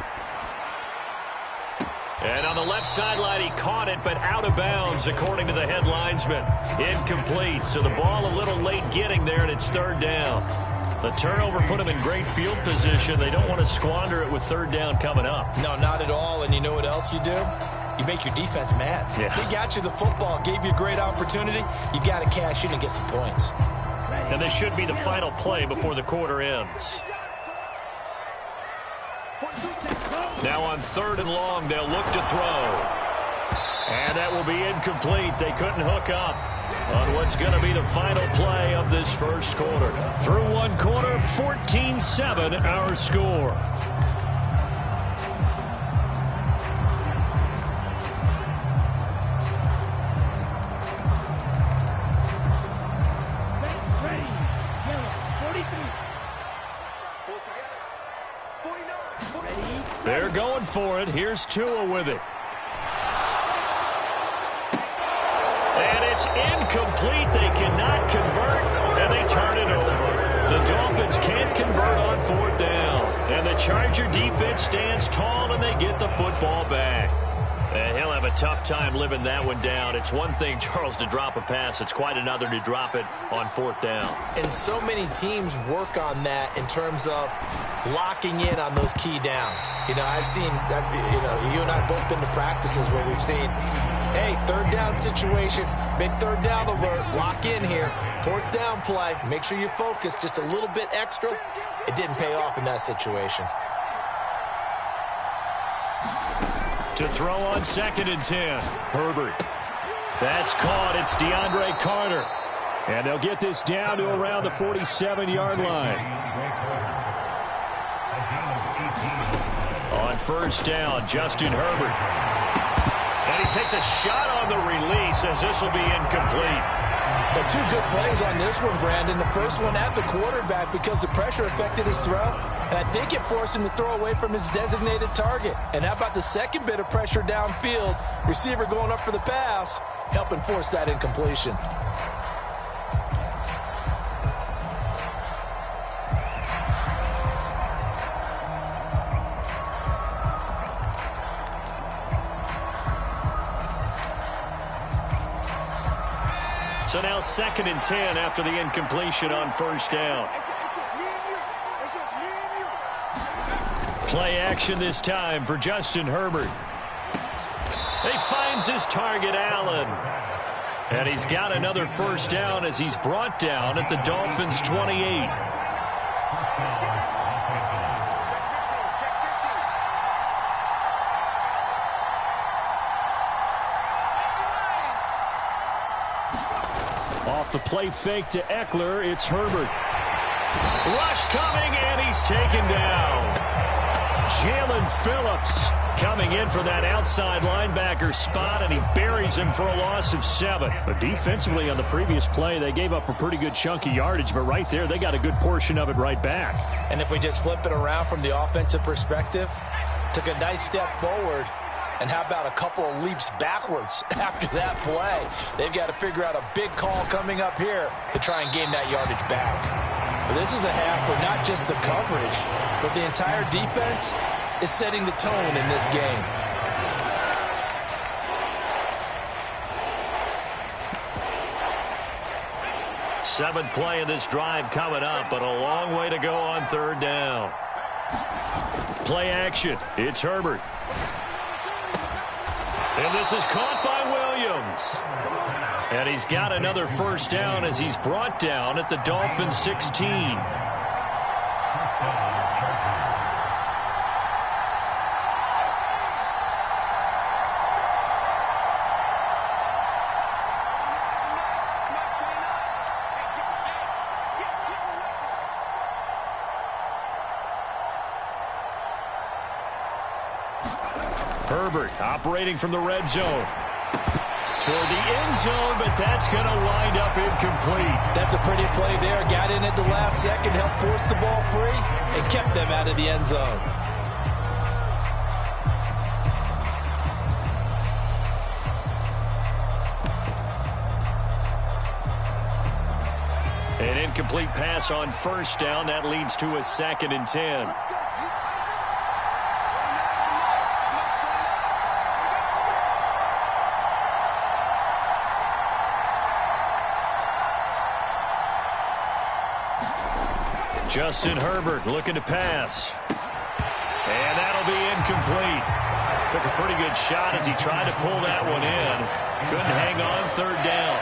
Speaker 1: And on the left sideline, he caught it, but out of bounds, according to the head linesman. Incomplete, so the ball a little late getting there, and it's 3rd down. The turnover put them in great field position. They don't want to squander it with 3rd down coming up.
Speaker 2: No, not at all. And you know what else you do? You make your defense mad.
Speaker 1: Yeah.
Speaker 2: They got you the football, gave you a great opportunity. You got to cash in and get some points.
Speaker 1: And this should be the final play before the quarter ends. Now on 3rd and long, they'll look to throw. And that will be incomplete. They couldn't hook up on what's going to be the final play of this first quarter. Through one quarter, 14-7 our score. They're going for it. Here's Tua with it. And it's incomplete. They cannot convert, and they turn it over. the Charger defense stands tall, and they get the football back. And he'll have a tough time living that one down. It's one thing, Charles, to drop a pass. It's quite another to drop it on 4th down.
Speaker 2: And so many teams work on that in terms of locking in on those key downs. You know, I've seen, you and I have both been to practices where we've seen, hey, 3rd down situation, big 3rd down alert, lock in here, 4th down play, make sure you focus just a little bit extra. It didn't pay off in that situation.
Speaker 1: To throw on 2nd and 10. Herbert. That's caught. It's DeAndre Carter. And they'll get this down to around the 47-yard line. On 1st down, Justin Herbert. And he takes a shot on the release as this will be incomplete.
Speaker 2: But 2 good plays on this one, Brandon. The first one at the quarterback because the pressure affected his throw. And I think it forced him to throw away from his designated target. And how about the second bit of pressure downfield? Receiver going up for the pass, helping force that incompletion.
Speaker 1: So now 2nd and 10 after the incompletion on 1st down. Play action this time for Justin Herbert. He finds his target, Allen. And he's got another 1st down as he's brought down at the Dolphins' 28. Off the play fake to Eckler, it's Herbert. Rush coming, and he's taken down. Jalen Phillips coming in for that outside linebacker spot, and he buries him for a loss of 7. But defensively on the previous play, they gave up a pretty good chunk of yardage, but right there, they got a good portion of it right back.
Speaker 2: And if we just flip it around from the offensive perspective, took a nice step forward, and how about a couple of leaps backwards after that play? They've got to figure out a big call coming up here to try and gain that yardage back. But this is a half where not just the coverage, but the entire defense is setting the tone in this game.
Speaker 1: Seventh play of this drive coming up, but a long way to go on 3rd down. Play action. It's Herbert. And this is caught by Williams. And he's got another 1st down as he's brought down at the Dolphins' 16. Herbert operating from the red zone. Toward the end zone, but that's going to wind up incomplete.
Speaker 2: That's a pretty play there. Got in at the last second, helped force the ball free, and kept them out of the end zone.
Speaker 1: An incomplete pass on 1st down. That leads to a 2nd and 10. Justin Herbert looking to pass. And that'll be incomplete. Took a pretty good shot as he tried to pull that one in. Couldn't hang on 3rd down.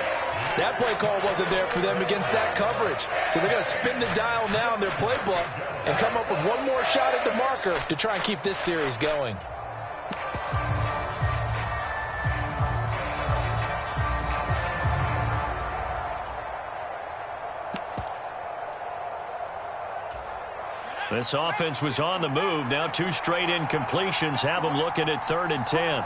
Speaker 2: That play call wasn't there for them against that coverage. So they're going to spin the dial now in their playbook and come up with one more shot at the marker to try and keep this series going.
Speaker 1: This offense was on the move. Now 2 straight incompletions have them looking at 3rd and 10.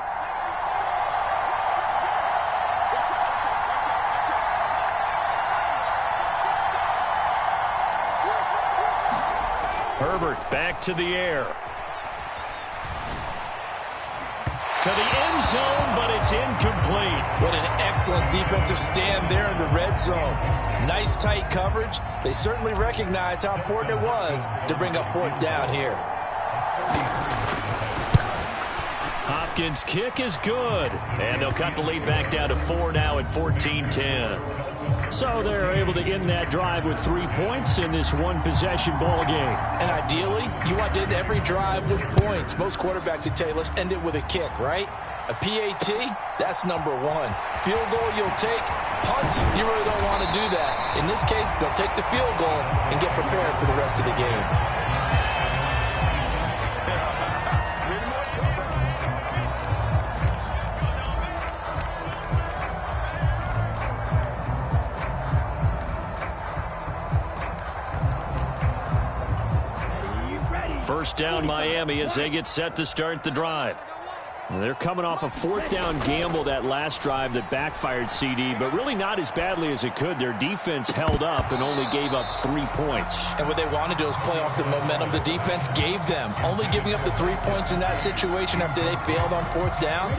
Speaker 1: Herbert back to the air. To the end zone, but it's incomplete.
Speaker 2: What an excellent defensive stand there in the red zone. Nice tight coverage. They certainly recognized how important it was to bring up 4th down here.
Speaker 1: Hopkins' kick is good. And they'll cut the lead back down to 4 now at 14-10.
Speaker 10: So they're able to end that drive with 3 points in this one-possession ball game.
Speaker 2: And ideally, you want to end every drive with points. Most quarterbacks would tell you, let's end it with a kick, right? A PAT, that's number 1. Field goal you'll take. Punts, you really don't want to do that. In this case, they'll take the field goal and get prepared for the rest of the game.
Speaker 1: First down Miami as they get set to start the drive. They're coming off a 4th down gamble that last drive that backfired CD, but really not as badly as it could. Their defense held up and only gave up 3 points.
Speaker 2: And what they want to do is play off the momentum the defense gave them. Only giving up the 3 points in that situation after they failed on 4th down.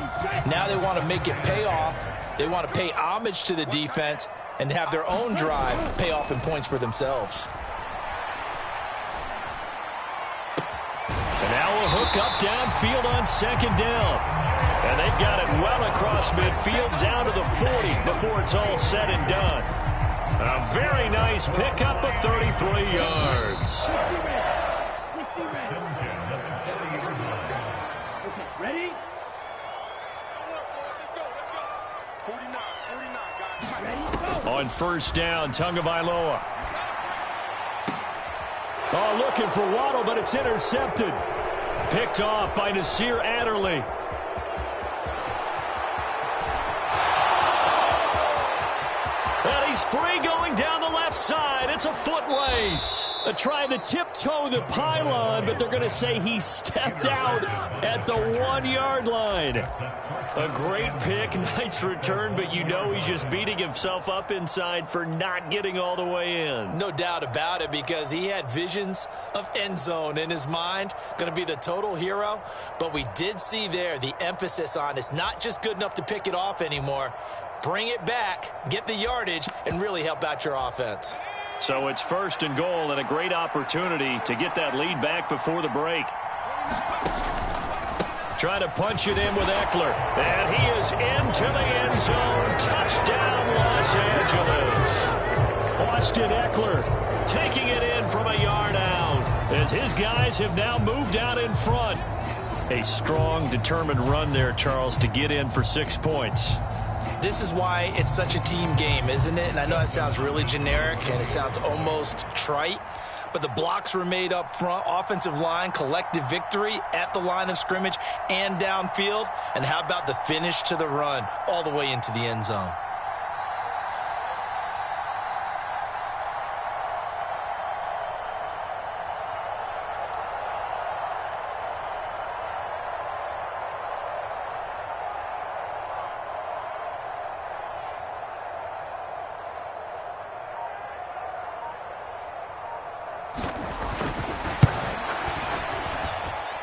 Speaker 2: Now they want to make it pay off. They want to pay homage to the defense and have their own drive pay off in points for themselves.
Speaker 1: And now a hook up downfield on 2nd down. And they've got it well across midfield down to the 40 before it's all said and done. A very nice pickup of 33 yards.
Speaker 3: Ready? 49,
Speaker 1: On 1st down, Tagovailoa. Oh, looking for Waddle, but it's intercepted. Picked off by Nasir Adderley. And he's free going down the left side. It's a foot race. They're trying to tiptoe the pylon, but they're going to say he stepped out at the 1-yard line. A great pick, nice return, but you know he's just beating himself up inside for not getting all the way in.
Speaker 2: No doubt about it, because he had visions of end zone in his mind. Going to be the total hero. But we did see there the emphasis on it's not just good enough to pick it off anymore. Bring it back, get the yardage, and really help out your offense.
Speaker 1: So it's 1st and goal and a great opportunity to get that lead back before the break. Trying to punch it in with Eckler. And he is into the end zone. Touchdown, Los Angeles. Austin Eckler taking it in from a yard out as his guys have now moved out in front. A strong, determined run there, Charles, to get in for 6 points.
Speaker 2: This is why it's such a team game, isn't it? And I know it sounds really generic and it sounds almost trite, but the blocks were made up front. Offensive line, collective victory at the line of scrimmage and downfield. And how about the finish to the run all the way into the end zone?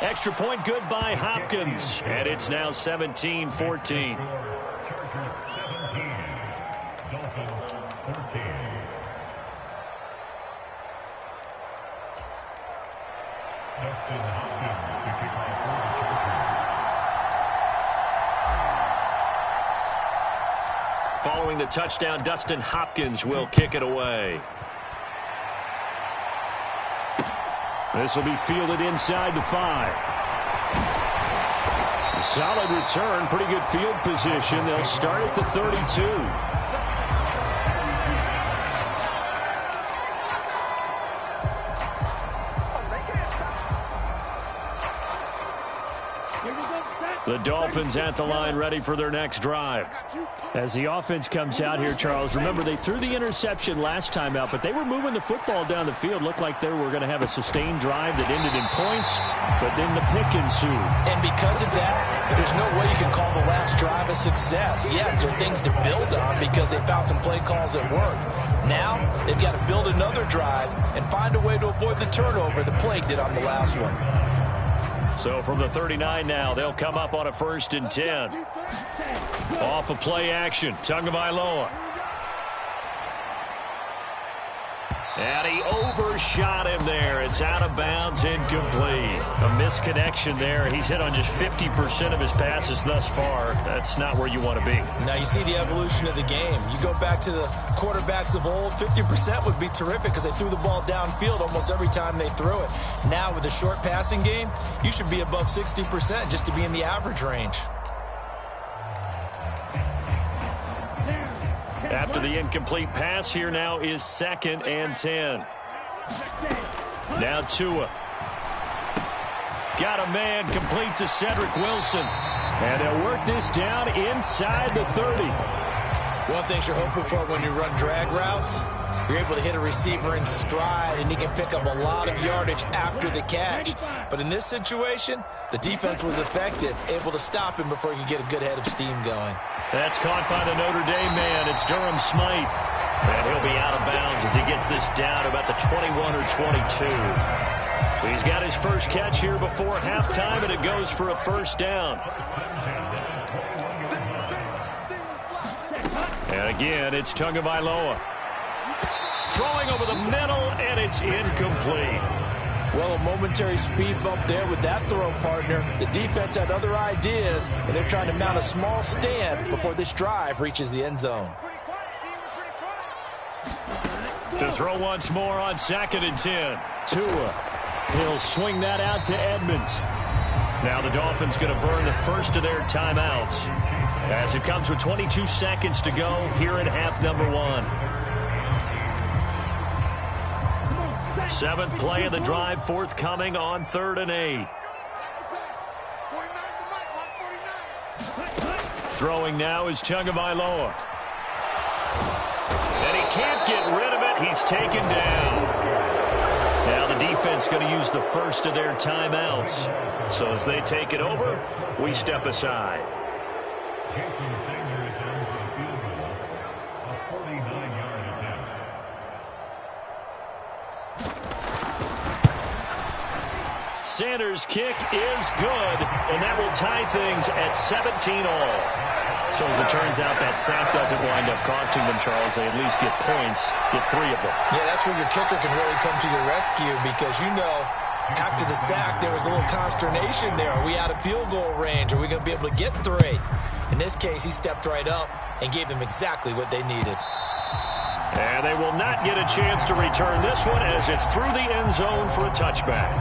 Speaker 1: Extra point good by Hopkins. And it's now 17-14.
Speaker 5: Chargers 17, Dolphins 14. Dustin Hopkins to kick off for the Chargers.
Speaker 1: Following the touchdown, Dustin Hopkins will kick it away. This will be fielded inside the 5. Solid return, pretty good field position. They'll start at the 32. The Dolphins at the line ready for their next drive.
Speaker 10: As the offense comes out here, Charles, remember they threw the interception last time out, but they were moving the football down the field. Looked like they were going to have a sustained drive that ended in points, but then the pick ensued.
Speaker 2: And because of that, there's no way you can call the last drive a success. Yes, there are things to build on because they found some play calls that work. Now, they've got to build another drive and find a way to avoid the turnover the plague did on the last one.
Speaker 1: So from the 39 now, they'll come up on a 1st and 10. Off of play action, Tagovailoa. And he overshot him there. It's out of bounds, incomplete. A misconnection there. He's hit on just 50% of his passes thus far. That's not where you want to be.
Speaker 2: Now you see the evolution of the game. You go back to the quarterbacks of old, 50% would be terrific because they threw the ball downfield almost every time they threw it. Now with a short passing game, you should be above 60% just to be in the average range.
Speaker 1: After the incomplete pass, here now is 2nd and 10. Now Tua. Got a man complete to Cedric Wilson. And they'll work this down inside the 30.
Speaker 2: One thing you're hoping for when you run drag routes, you're able to hit a receiver in stride, and he can pick up a lot of yardage after the catch. But in this situation, the defense was effective, able to stop him before he could get a good head of steam going.
Speaker 1: That's caught by the Notre Dame man. It's Durham Smythe. And he'll be out of bounds as he gets this down about the 21 or 22. He's got his first catch here before halftime, and it goes for a first down. And again, it's Tagovailoa. Throwing over the middle, and it's incomplete.
Speaker 2: Well, a momentary speed bump there with that throw, partner. The defense had other ideas, and they're trying to mount a small stand before this drive reaches the end zone.
Speaker 1: To throw once more on 2nd and 10. Tua. He'll swing that out to Edmonds. Now the Dolphins going to burn the first of their timeouts as it comes with 22 seconds to go here in half number 1. 7th play of the drive forthcoming on 3rd and 8. Throwing now is Tagovailoa. And he can't get rid of it. He's taken down. Now the defense going to use the first of their timeouts. So as they take it over, we step aside.
Speaker 5: Jason Sanders down for the field goal, a 49-yard attempt.
Speaker 1: Sanders' kick is good, and that will tie things at 17 all. So as it turns out, that sack doesn't wind up costing them, Charles. They at least get points, get 3 of them.
Speaker 2: Yeah, that's where your kicker can really come to your rescue because, you know, after the sack, there was a little consternation there. Are we out of field goal range? Are we going to be able to get 3? In this case, he stepped right up and gave them exactly what they needed.
Speaker 1: And they will not get a chance to return this one as it's through the end zone for a touchback.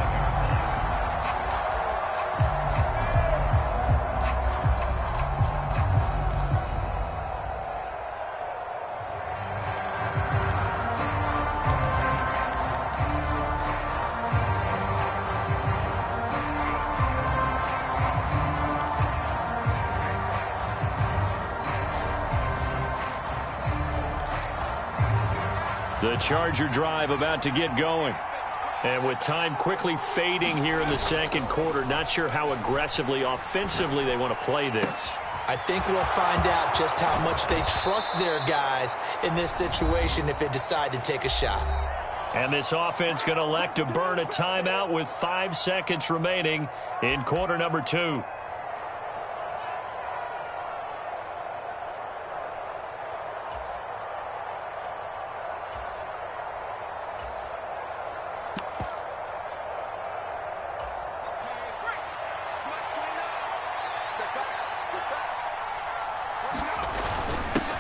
Speaker 1: The Charger drive about to get going. And with time quickly fading here in the second quarter, not sure how aggressively, offensively they want to play this.
Speaker 2: I think we'll find out just how much they trust their guys in this situation if they decide to take a shot.
Speaker 1: And this offense going to elect to burn a timeout with 5 seconds remaining in quarter number 2.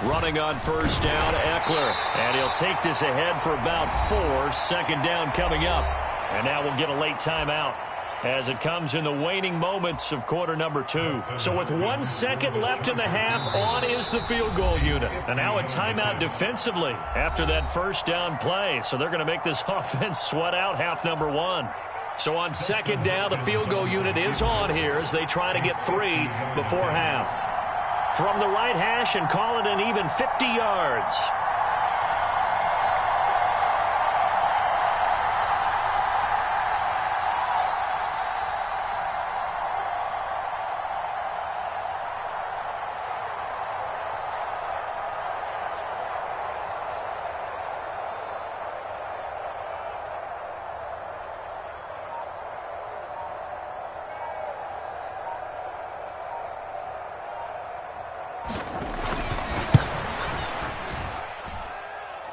Speaker 1: Running on first down, Eckler. And he'll take this ahead for about 4. 2nd down coming up. And now we'll get a late timeout as it comes in the waning moments of quarter number 2. So with 1 second left in the half, on is the field goal unit. And now a timeout defensively after that first down play. So they're going to make this offense sweat out half number 1. So on 2nd down, the field goal unit is on here as they try to get 3 before half. From the right hash and call it an even 50 yards.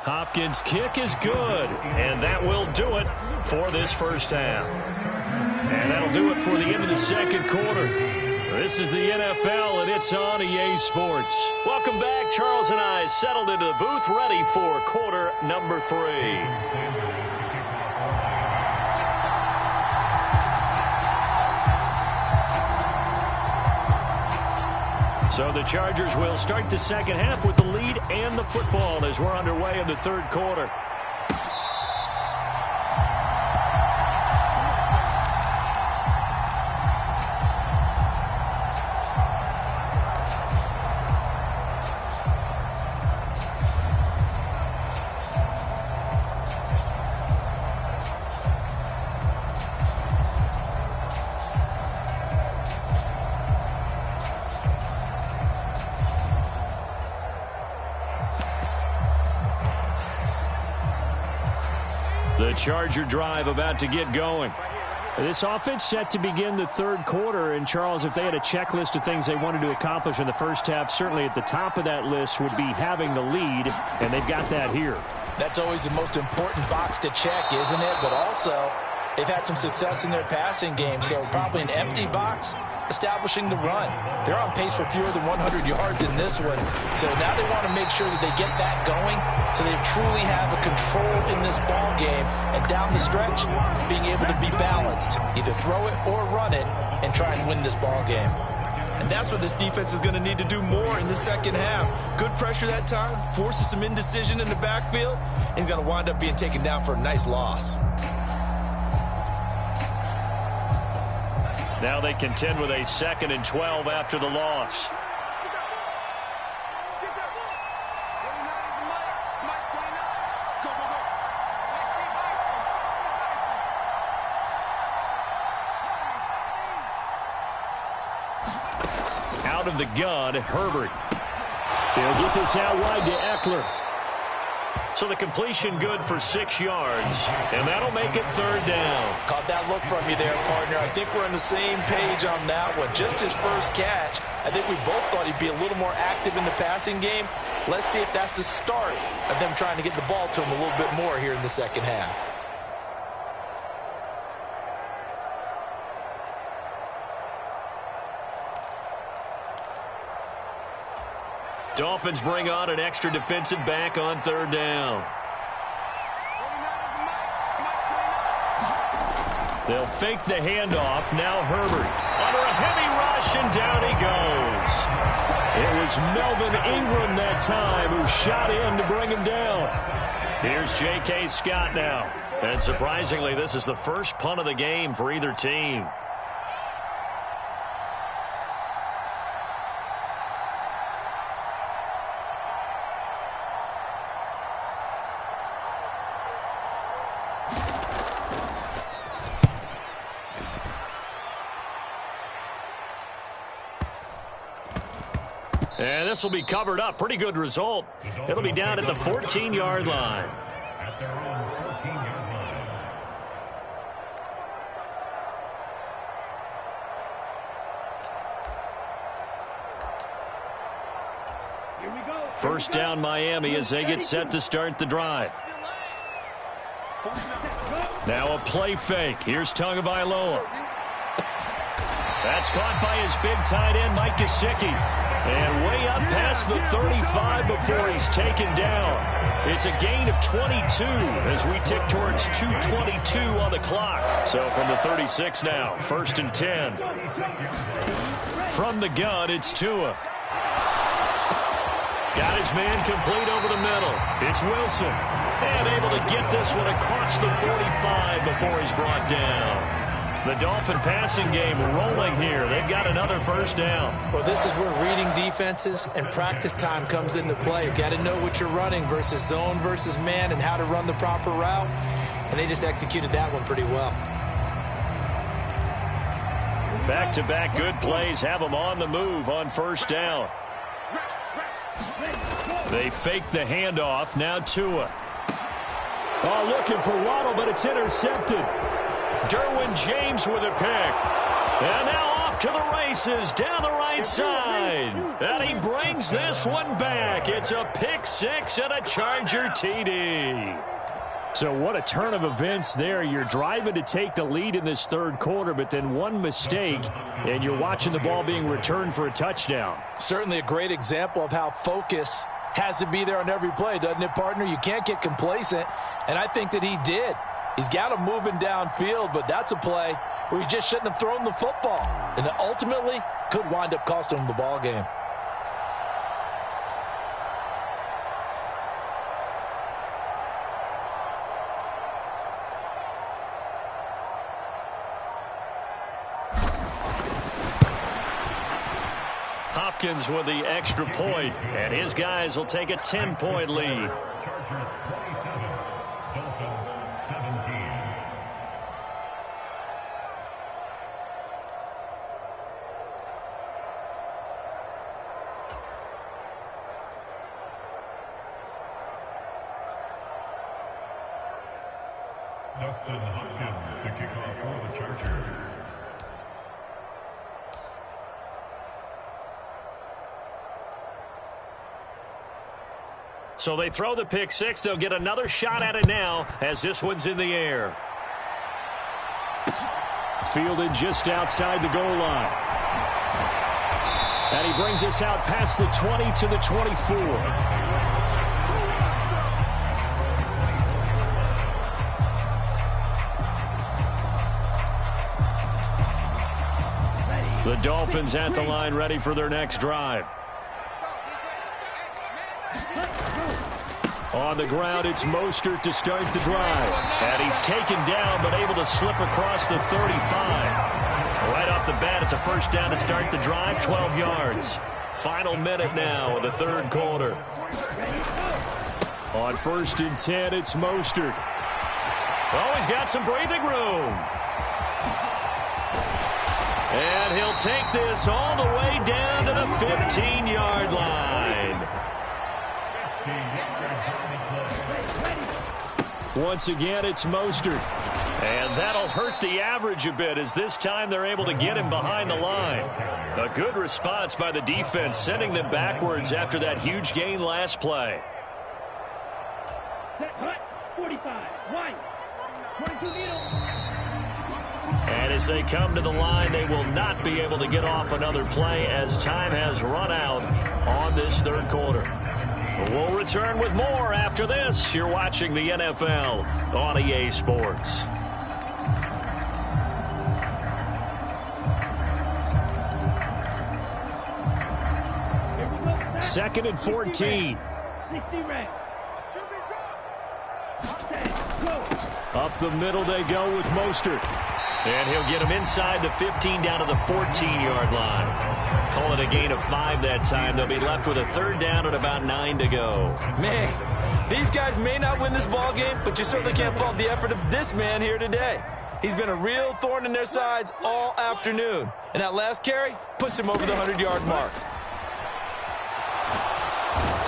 Speaker 1: Hopkins' kick is good, and that will do it for this first half. And that'll do it for the end of the second quarter. This is the NFL, and it's on EA Sports. Welcome back. Charles and I settled into the booth, ready for quarter number 3. So the Chargers will start the second half with the lead and the football as we're underway in the third quarter. The Charger drive about to get going. This offense set to begin the third quarter. And, Charles, if they had a checklist of things they wanted to accomplish in the first half, certainly at the top of that list would be having the lead, and they've got that here.
Speaker 2: That's always the most important box to check, isn't it? But also, they've had some success in their passing game, so probably an empty box establishing the run. They're on pace for fewer than 100 yards in this one, so now they want to make sure that they get that going so they truly have a control in this ball game, and down the stretch, being able to be balanced, either throw it or run it, and try and win this ball game.
Speaker 11: And that's what this defense is going to need to do more in the second half. Good pressure that time, forces some indecision in the backfield, and he's going to wind up being taken down for a nice loss.
Speaker 1: Now they contend with a 2nd and 12 after the loss. Out of the gun, Herbert. He'll get this out wide to Eckler. So the completion good for 6 yards, and that'll make it 3rd down.
Speaker 2: Caught that look from you there, partner. I think we're on the same page on that one. Just his first catch, I think we both thought he'd be a little more active in the passing game. Let's see if that's the start of them trying to get the ball to him a little bit more here in the second half.
Speaker 1: Dolphins bring on an extra defensive back on 3rd down. They'll fake the handoff. Now Herbert under a heavy rush, and down he goes. It was Melvin Ingram that time who shot in to bring him down. Here's J.K. Scott now. And surprisingly, this is the first punt of the game for either team. And this will be covered up. Pretty good result. It'll be down at the 14-yard line.
Speaker 5: At their own 14-yard line.
Speaker 3: Here we go.
Speaker 1: First down Miami as they get set to start the drive. Now a play fake. Here's Tagovailoa. That's caught by his big tight end, Mike Gesicki. And way up past the 35 before he's taken down. It's a gain of 22 as we tick towards 2:22 on the clock. So from the 36 now, 1st and 10. From the gun, it's Tua. Got his man complete over the middle. It's Wilson. And able to get this one across the 45 before he's brought down. The Dolphin passing game rolling here. They've got another first down.
Speaker 2: Well, this is where reading defenses and practice time comes into play. You've got to know what you're running versus zone versus man and how to run the proper route. And they just executed that one pretty well.
Speaker 1: Back-to-back good plays have them on the move on first down. They fake the handoff. Now Tua. Oh, looking for Waddle, but it's intercepted. Derwin James with a pick. And now off to the races down the right side. And he brings this one back. It's a pick six and a Charger TD.
Speaker 10: So what a turn of events there. You're driving to take the lead in this third quarter, but then one mistake, and you're watching the ball being returned for a touchdown.
Speaker 2: Certainly a great example of how focus has to be there on every play, doesn't it, partner? You can't get complacent, and I think that he did. He's got him moving downfield, but that's a play where he just shouldn't have thrown the football, and it ultimately could wind up costing him the ball game.
Speaker 1: Hopkins with the extra point, and his guys will take a 10-point lead.
Speaker 5: Chargers 27, Dolphins 17. Dustin Hopkins to kick off for the Chargers.
Speaker 1: So they throw the pick six. They'll get another shot at it now as this one's in the air.
Speaker 10: Fielded just outside the goal line. And he brings us out past the 20 to the 24. The Dolphins at the line ready for their next drive. On the ground, it's Mostert to start the drive. And he's taken down, but able to slip across the 35. Right off the bat, it's a first down to start the drive, 12 yards. Final minute now of the third quarter. On 1st and 10, it's Mostert.
Speaker 1: Oh, he's got some breathing room. And he'll take this all the way down to the 15-yard line.
Speaker 10: Once again, it's Mostert.
Speaker 1: And that'll hurt the average a bit as this time they're able to get him behind the line. A good response by the defense, sending them backwards after that huge gain last play.
Speaker 12: 45, wide, 22 middle.
Speaker 1: And as they come to the line, they will not be able to get off another play as time has run out on this third quarter. We'll return with more after this. You're watching the NFL on EA Sports.
Speaker 10: Second and 14.
Speaker 12: 60 reps.
Speaker 10: Up the middle they go with Mostert.
Speaker 1: And he'll get him inside the 15 down to the 14-yard line. Call it a gain of 5 that time. They'll be left with a third down and about 9 to go.
Speaker 2: Man, these guys may not win this ball game, but you certainly can't fault the effort of this man here today. He's been a real thorn in their sides all afternoon. And that last carry puts him over the 100-yard mark.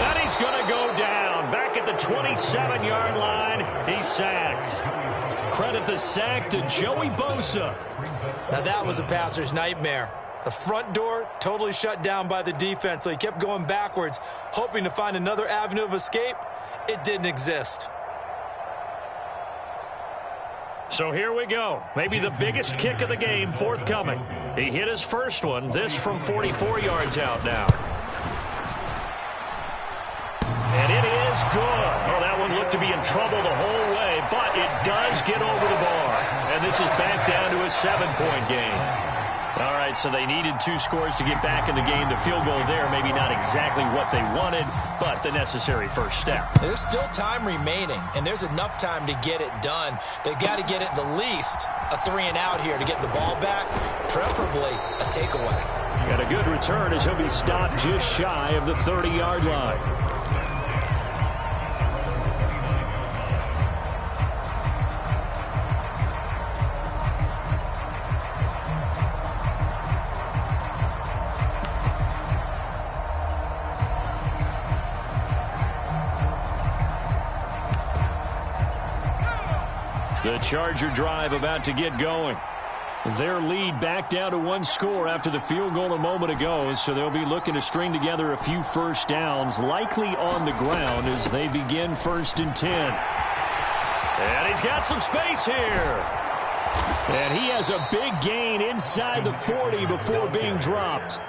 Speaker 1: And he's going to go down. Back at the 27-yard line, he's sacked. Credit the sack to Joey Bosa.
Speaker 2: Now that was a passer's nightmare. The front door totally shut down by the defense, so he kept going backwards, hoping to find another avenue of escape. It didn't exist.
Speaker 1: So here we go. Maybe the biggest kick of the game forthcoming. He hit his first one. This from 44 yards out now. And it is good. Oh, that one looked to be in trouble the whole way, but it does get over the bar. And this is back down to a 7-point game. All right, so they needed 2 scores to get back in the game. The field goal there, maybe not exactly what they wanted, but the necessary first step.
Speaker 2: There's still time remaining, and there's enough time to get it done. They've got to get at the least a 3-and-out here to get the ball back, preferably a takeaway.
Speaker 10: Got a good return as he'll be stopped just shy of the 30-yard line.
Speaker 1: The Charger drive about to get going.
Speaker 10: Their lead back down to one score after the field goal a moment ago, so they'll be looking to string together a few first downs, likely on the ground as they begin 1st and 10. And he's got some space here. And he has a big gain inside the 40 before being dropped.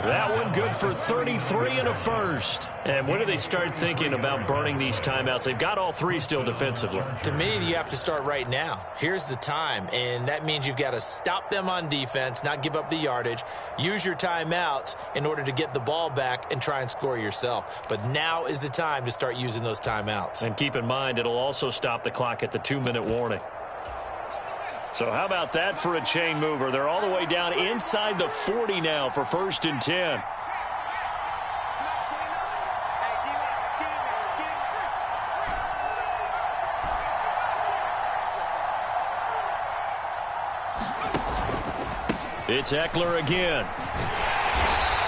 Speaker 10: That one good for 33 and a first.
Speaker 1: And when do they start thinking about burning these timeouts? They've got all three still defensively.
Speaker 2: To me, you have to start right now. Here's the time, and that means you've got to stop them on defense, not give up the yardage, use your timeouts in order to get the ball back and try and score yourself. But now is the time to start using those timeouts.
Speaker 1: And keep in mind, it'll also stop the clock at the 2-minute warning. So how about that for a chain mover? They're all the way down inside the 40 now for 1st and 10. It's Eckler again.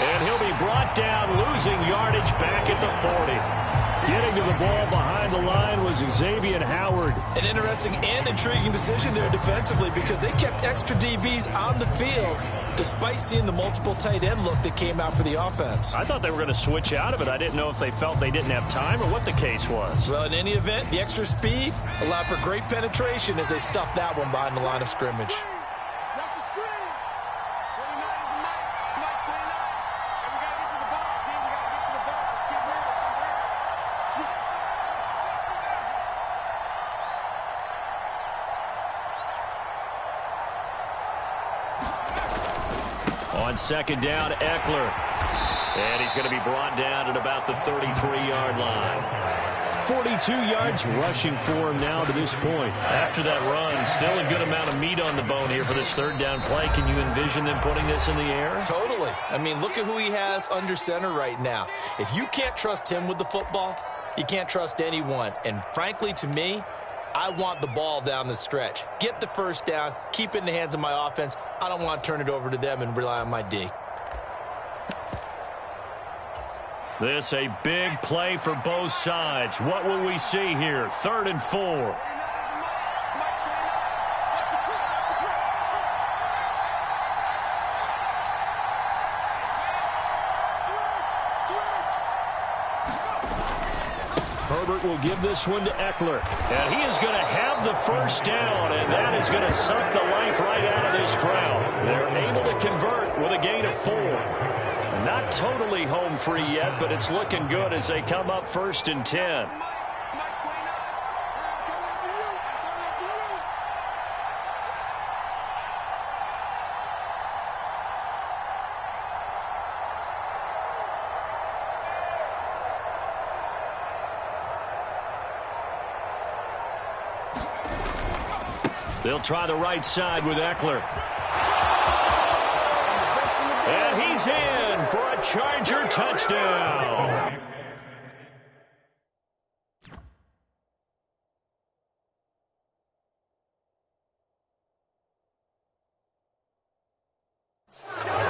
Speaker 1: And he'll be brought down, losing yardage back at the 40. Getting to the ball behind the line was Xavier Howard.
Speaker 2: An interesting and intriguing decision there defensively because they kept extra DBs on the field despite seeing the multiple tight end look that came out for the offense.
Speaker 1: I thought they were going to switch out of it. I didn't know if they felt they didn't have time or what the case was.
Speaker 2: Well, in any event, the extra speed allowed for great penetration as they stuffed that one behind the line of scrimmage.
Speaker 1: On 2nd down, Eckler. And he's going to be brought down at about the 33-yard line. 42 yards rushing for him now to this point. After that run, still a good amount of meat on the bone here for this 3rd down play. Can you envision them putting this in the air?
Speaker 2: Totally. I mean, look at who he has under center right now. If you can't trust him with the football, you can't trust anyone. And frankly, to me, I want the ball down the stretch. Get the 1st down, keep it in the hands of my offense. I don't want to turn it over to them and rely on my D.
Speaker 1: This a big play for both sides. What will we see here? 3rd and 4. Herbert will give this one to Eckler. And he is going to have the 1st down, and that is going to suck the life right out of this crowd. They're able to convert with a gain of 4. Not totally home free yet, but it's looking good as they come up 1st and 10. They'll try the right side with Eckler. And he's in for a Charger touchdown.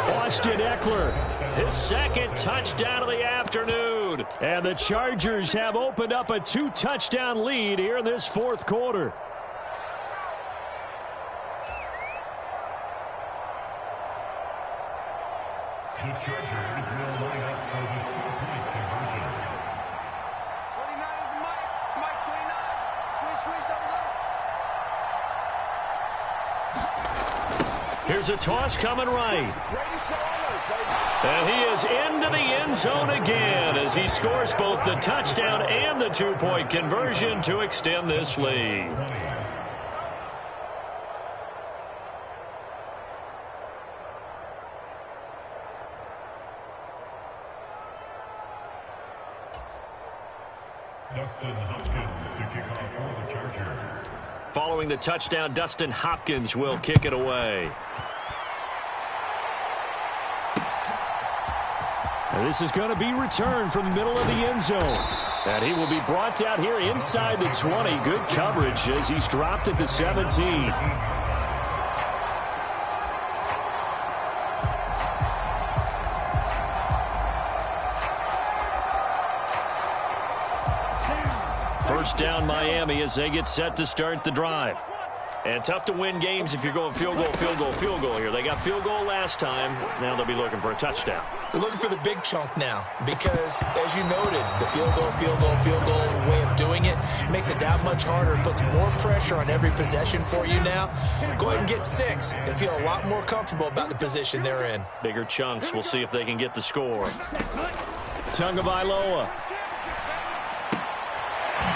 Speaker 1: Austin Eckler, his 2nd touchdown of the afternoon. And the Chargers have opened up a 2-touchdown lead here in this 4th quarter.
Speaker 5: The Chargers will line up for the 2-point conversion.
Speaker 3: 29 is Mike 29. Squish, double.
Speaker 1: Here's a toss coming right. And he is into the end zone again as he scores both the touchdown and the 2-point conversion to extend this lead.
Speaker 5: Dustin Hopkins to kick off for the Chargers.
Speaker 1: Following the touchdown, Dustin Hopkins will kick it away. And this is going to be returned from the middle of the end zone. And he will be brought down here inside the 20. Good coverage as he's dropped at the 17. First down Miami as they get set to start the drive.
Speaker 10: And tough to win games if you're going field goal, field goal, field goal here. They got field goal last time. Now they'll be looking for a touchdown.
Speaker 2: They're looking for the big chunk now because, as you noted, the field goal way of doing it makes it that much harder. It puts more pressure on every possession for you now. Go ahead and get 6 and feel a lot more comfortable about the position they're in.
Speaker 10: Bigger chunks. We'll see if they can get the score. Tagovailoa.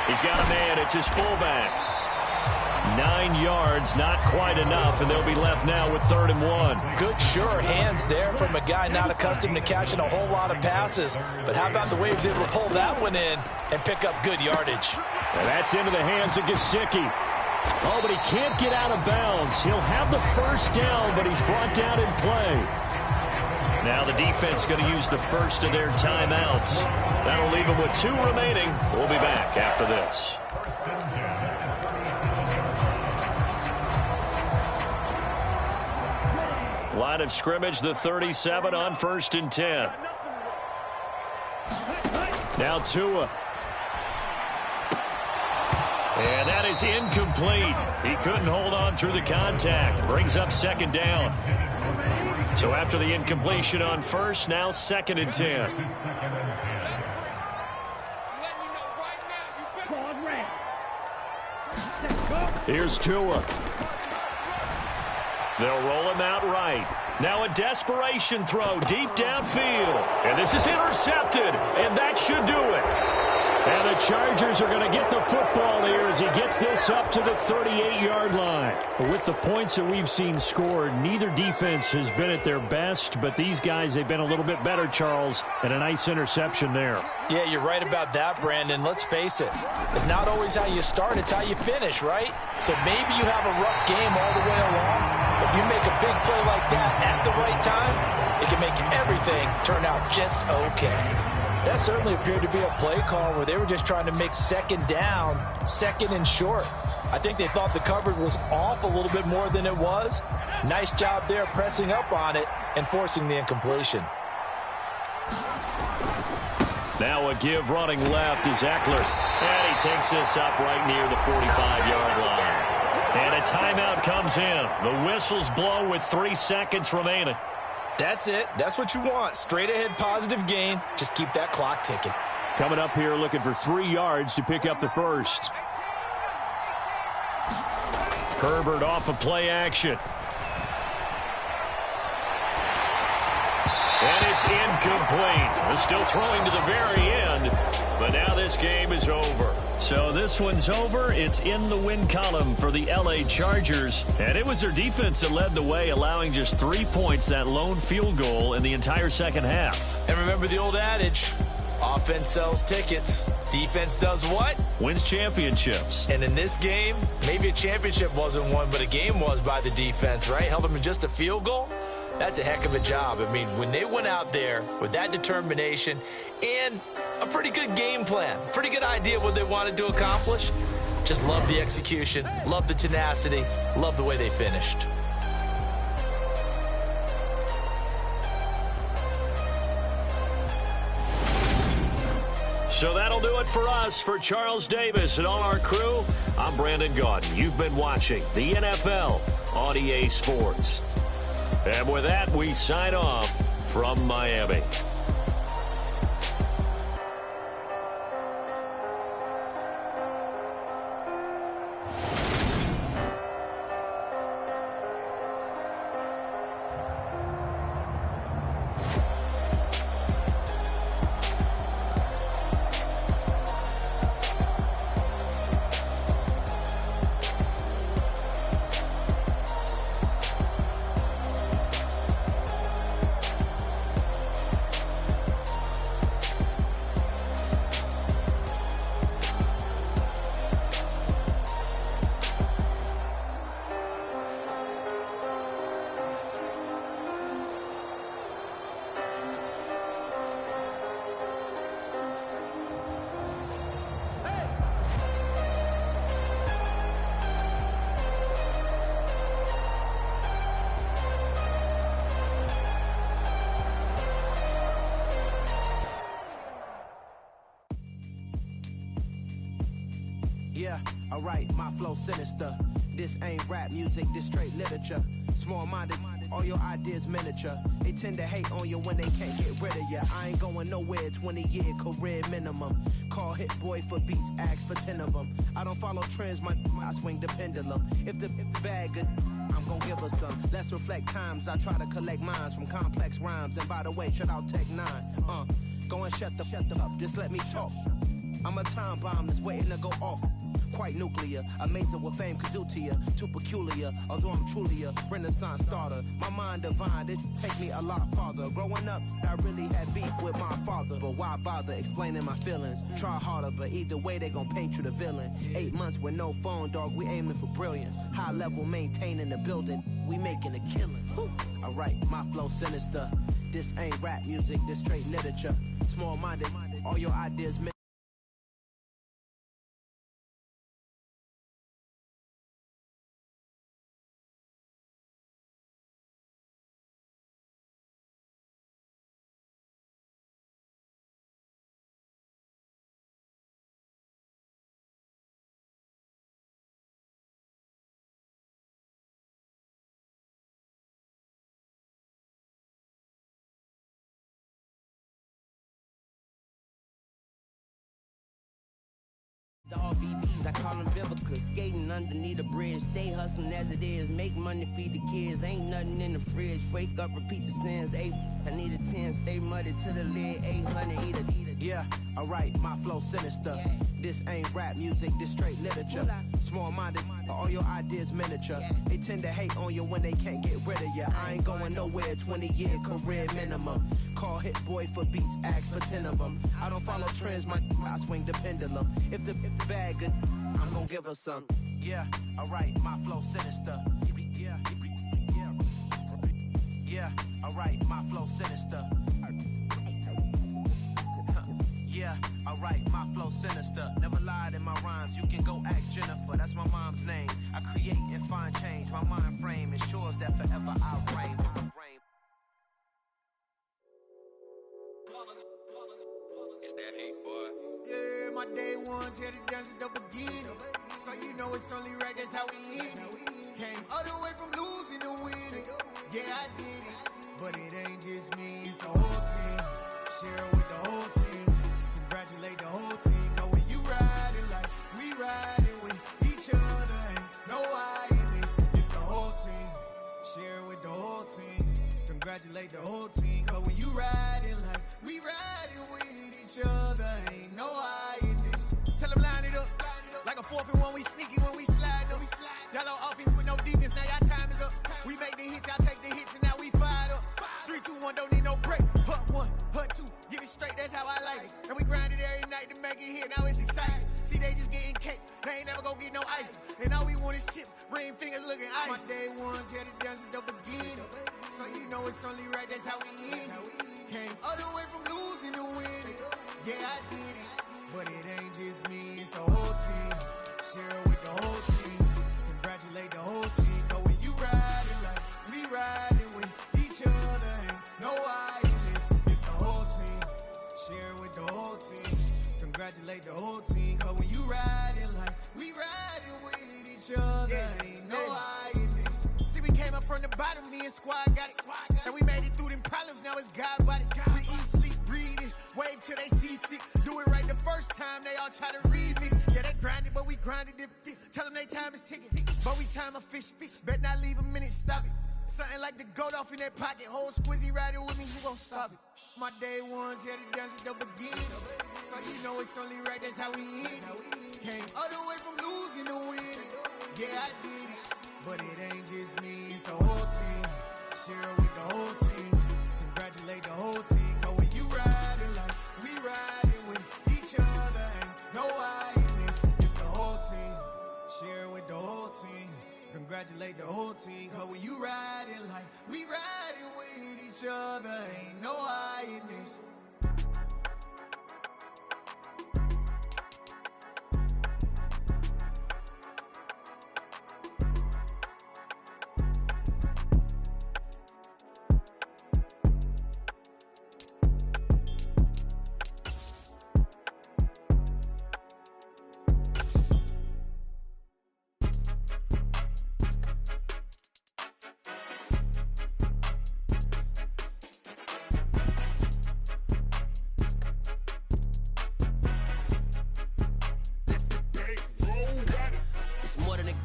Speaker 10: He's got a man. It's his fullback. 9 yards, not quite enough, and they'll be left now with 3rd and 1.
Speaker 2: Good, sure hands there from a guy not accustomed to catching a whole lot of passes. But how about the way he was able to pull that one in and pick up good yardage?
Speaker 10: And that's into the hands of Gesicki. Oh, but he can't get out of bounds. He'll have the first down, but he's brought down in play. Now the defense going to use the first of their timeouts. That'll leave them with 2 remaining. We'll be back after this. Line of scrimmage, the 37 on 1st and 10. Now Tua. And that is incomplete. He couldn't hold on through the contact. Brings up 2nd down. So after the incompletion on 1st, now 2nd and 10. Here's Tua. They'll roll him out right. Now a desperation throw deep downfield. And this is intercepted. And that should do it. And the Chargers are going to get the football here as he gets this up to the 38-yard line. With the points that we've seen scored, neither defense has been at their best, but these guys, they've been a little bit better, Charles, and a nice interception there. Yeah, you're right about that, Brandon. Let's face it. It's not always how you start, it's how you finish, right? So maybe you have a rough game all the way along. If you make a big play like that at the right time, it can make everything turn out just okay. That certainly appeared to be a play call where they were just trying to make 2nd down, 2nd and short. I think they thought the coverage was off a little bit more than it was. Nice job there pressing up on it and forcing the incompletion. Now a give running left is Eckler. And he takes this up right near the 45-yard line. And a timeout comes in. The whistles blow with 3 seconds remaining. That's it. That's what you want. Straight ahead positive gain. Just keep that clock ticking. Coming up here looking for 3 yards to pick up the first. Herbert off of play action. And it's incomplete. They're still throwing to the very end. But now this game is over. So this one's over. It's in the win column for the L.A. Chargers. And it was their defense that led the way, allowing just 3 points, that lone field goal in the entire second half. And remember the old adage, offense sells tickets. Defense does what? Wins championships. And in this game, maybe a championship wasn't won, but a game was by the defense, right? Held them in just a field goal. That's a heck of a job. I mean, when they went out there with that determination and a pretty good game plan, pretty good idea what they wanted to accomplish, just love the execution, love the tenacity, love the way they finished. So that'll do it for us. For Charles Davis and all our crew, I'm Brandon Gaudin. You've been watching the NFL on EA Sports. And with that, we sign off from Miami.
Speaker 4: Yeah, alright, my flow sinister.
Speaker 13: This ain't rap music, this straight literature. Small-minded, all your ideas miniature. They tend to hate on you when they can't get rid of you. I ain't going nowhere, 20-year career minimum. Call Hit Boy for beats, ask for 10 of them. I don't follow trends, I swing the pendulum. If the bag good, I'm gon' give her some. Let's reflect times, I try to collect minds from complex rhymes. And by the way, shout out Tech 9. Go and shut the up, just let me talk. I'm a time bomb that's waiting to go off. Quite nuclear, amazing what fame could do to you. Too peculiar, although I'm truly a Renaissance starter. My mind divine, it take me a lot farther. Growing up, I really had beef with my father. But why bother explaining my feelings? Try harder, but either way they gon' paint you the villain. 8 months with no phone, dog, we aiming for brilliance. High level maintaining the building, we making a killing. Alright, my flow sinister. This ain't rap music, this straight literature. Small-minded, all your ideas
Speaker 14: All BBs, I call them Vivica. Skating underneath the bridge, stay hustling as it is. Make money, feed the kids, ain't nothing in the fridge. Wake up, repeat the sins. 8, I need a 10, stay muddy to the lid. 800, eat a.
Speaker 13: Yeah, alright, my flow sinister. Yeah. This ain't rap music, this straight literature. Small-minded, all your ideas miniature. Yeah. They tend to hate on you when they can't get rid of you. I ain't going nowhere, 20-year career minimum. Call Hit Boy for beats, ask for 10 of them. I don't follow trends, I swing the pendulum. If the bag good, I'm gon' give her some. Yeah, alright, my flow sinister. Yeah, alright, my flow sinister. Yeah, alright, my flow sinister. Never lied in my rhymes, you can go ask Jennifer. That's my mom's name. I create and find change. My mind frame ensures that forever I'll reign.
Speaker 8: It's that hate, boy.
Speaker 6: Yeah, my day ones here to dance at the beginning. So you know it's only right, that's how we end it. Came all the way from losing to winning. Yeah, I did it. But it ain't just me, it's the whole team. Share with the whole team. Congratulate the whole team. Cause when you riding like we riding with each other, ain't no I in this. It's the whole team. Share with the whole team. Congratulate the whole team. Cause when you riding like we riding with each other, ain't no I in this. Tell them line it up. Like a 4th and 1, we sneaky when we slide them. Y'all on offense with no defense, now y'all time is up. We make the hits, y'all take the hits, and now we fired up. 3, 2, 1, don't need no break. Hut 1, hut 2, give it straight, that's how I like it. And we grind it every night to make it hit, now it's exciting. See, they just getting cake, they ain't never gonna get no ice. And all we want is chips, ring fingers looking ice. My day ones here to dance at the beginning. So you know it's only right, that's how we end it. Came all the way from losing to winning. Yeah, I did it. But it ain't just me, it's the whole team. Share with the whole team. Congratulate the whole team. Cause when you riding like we riding with each other, ain't no I in this. It's the whole team. Share with the whole team. Congratulate the whole team. Cause when you riding like we riding with each other, ain't no I in this. See, we came up from the bottom, me and squad got it. And we made it through them problems, now it's God body. We eat, sleep, breathe this, wave till they see sick. Do it right the first time, they all try to remix. Yeah, they grinded, but we grinded different. Tell them they time is ticking, but we time a fish. Bet not leave a minute, stop it. Something like the goat off in that pocket. Whole squizzy riding with me, who gon' stop it? My day ones here to dance at the beginning. So you know it's only right, that's how we end it. Came all the way from losing to winning. Yeah, I did it. But it ain't just me, it's the whole team. Share with the whole team. Congratulate the whole team. Cause when you riding like we riding with each other, ain't no I in this. It's the whole team. Share with the whole team. Congratulate the whole team. Cause when you riding like we riding with each other, ain't no I in this.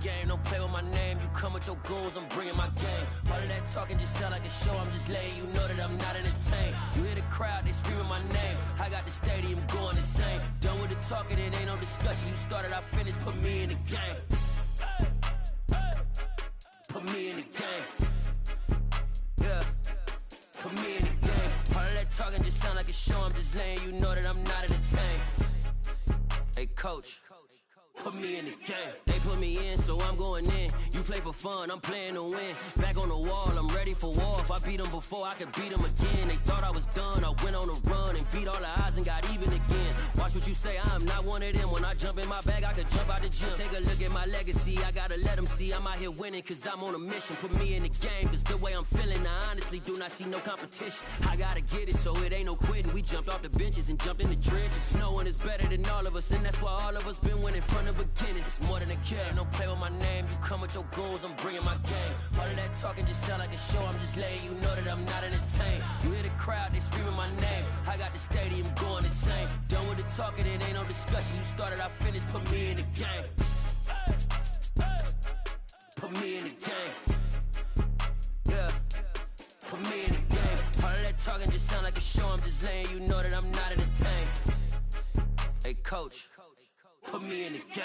Speaker 7: game, don't play with my name. You come with your goons, I'm bringing my game. All of that talking just sound like a show, I'm just letting you know that I'm not entertained. You hear the crowd, they screaming my name. I got the stadium going insane. Done with the talking, it ain't no discussion. You started, I finished, put me in the game. Put me in the game. Yeah, put me in the game. All of that talking just sound like a show, I'm just letting you know that I'm not entertained. Hey, coach. Put me in the game. They put me in, so I'm going in. You play for fun, I'm playing to win. Back on the wall, I'm ready for war. If I beat them before, I could beat them again. They thought I was done, I went on a run and beat all the odds and got even again. Watch what you say, I'm not one of them. When I jump in my bag, I could jump out the gym. Take a look at my legacy, I gotta let them see I'm out here winning, cause I'm on a mission. Put me in the game, cause the way I'm feeling, I honestly do not see no competition. I gotta get it, so it ain't no quitting. We jumped off the benches and jumped in the trenches. No one is better than all of us, and that's why all of us been winning from the beginning. It's more than a kid, don't play with my name. You come with your goons, I'm bringing my game. All of that talking just sound like a show, I'm just letting you know that I'm not entertained. You hear the crowd, they screaming my name. I got the stadium going insane. Done with the talking, it ain't no discussion. You started, I finished, put me in the game. Put me in the game. Yeah, put me in the game. All of that talking just sound like a show, I'm just letting you know that I'm not entertained. Hey, coach, put me in the game.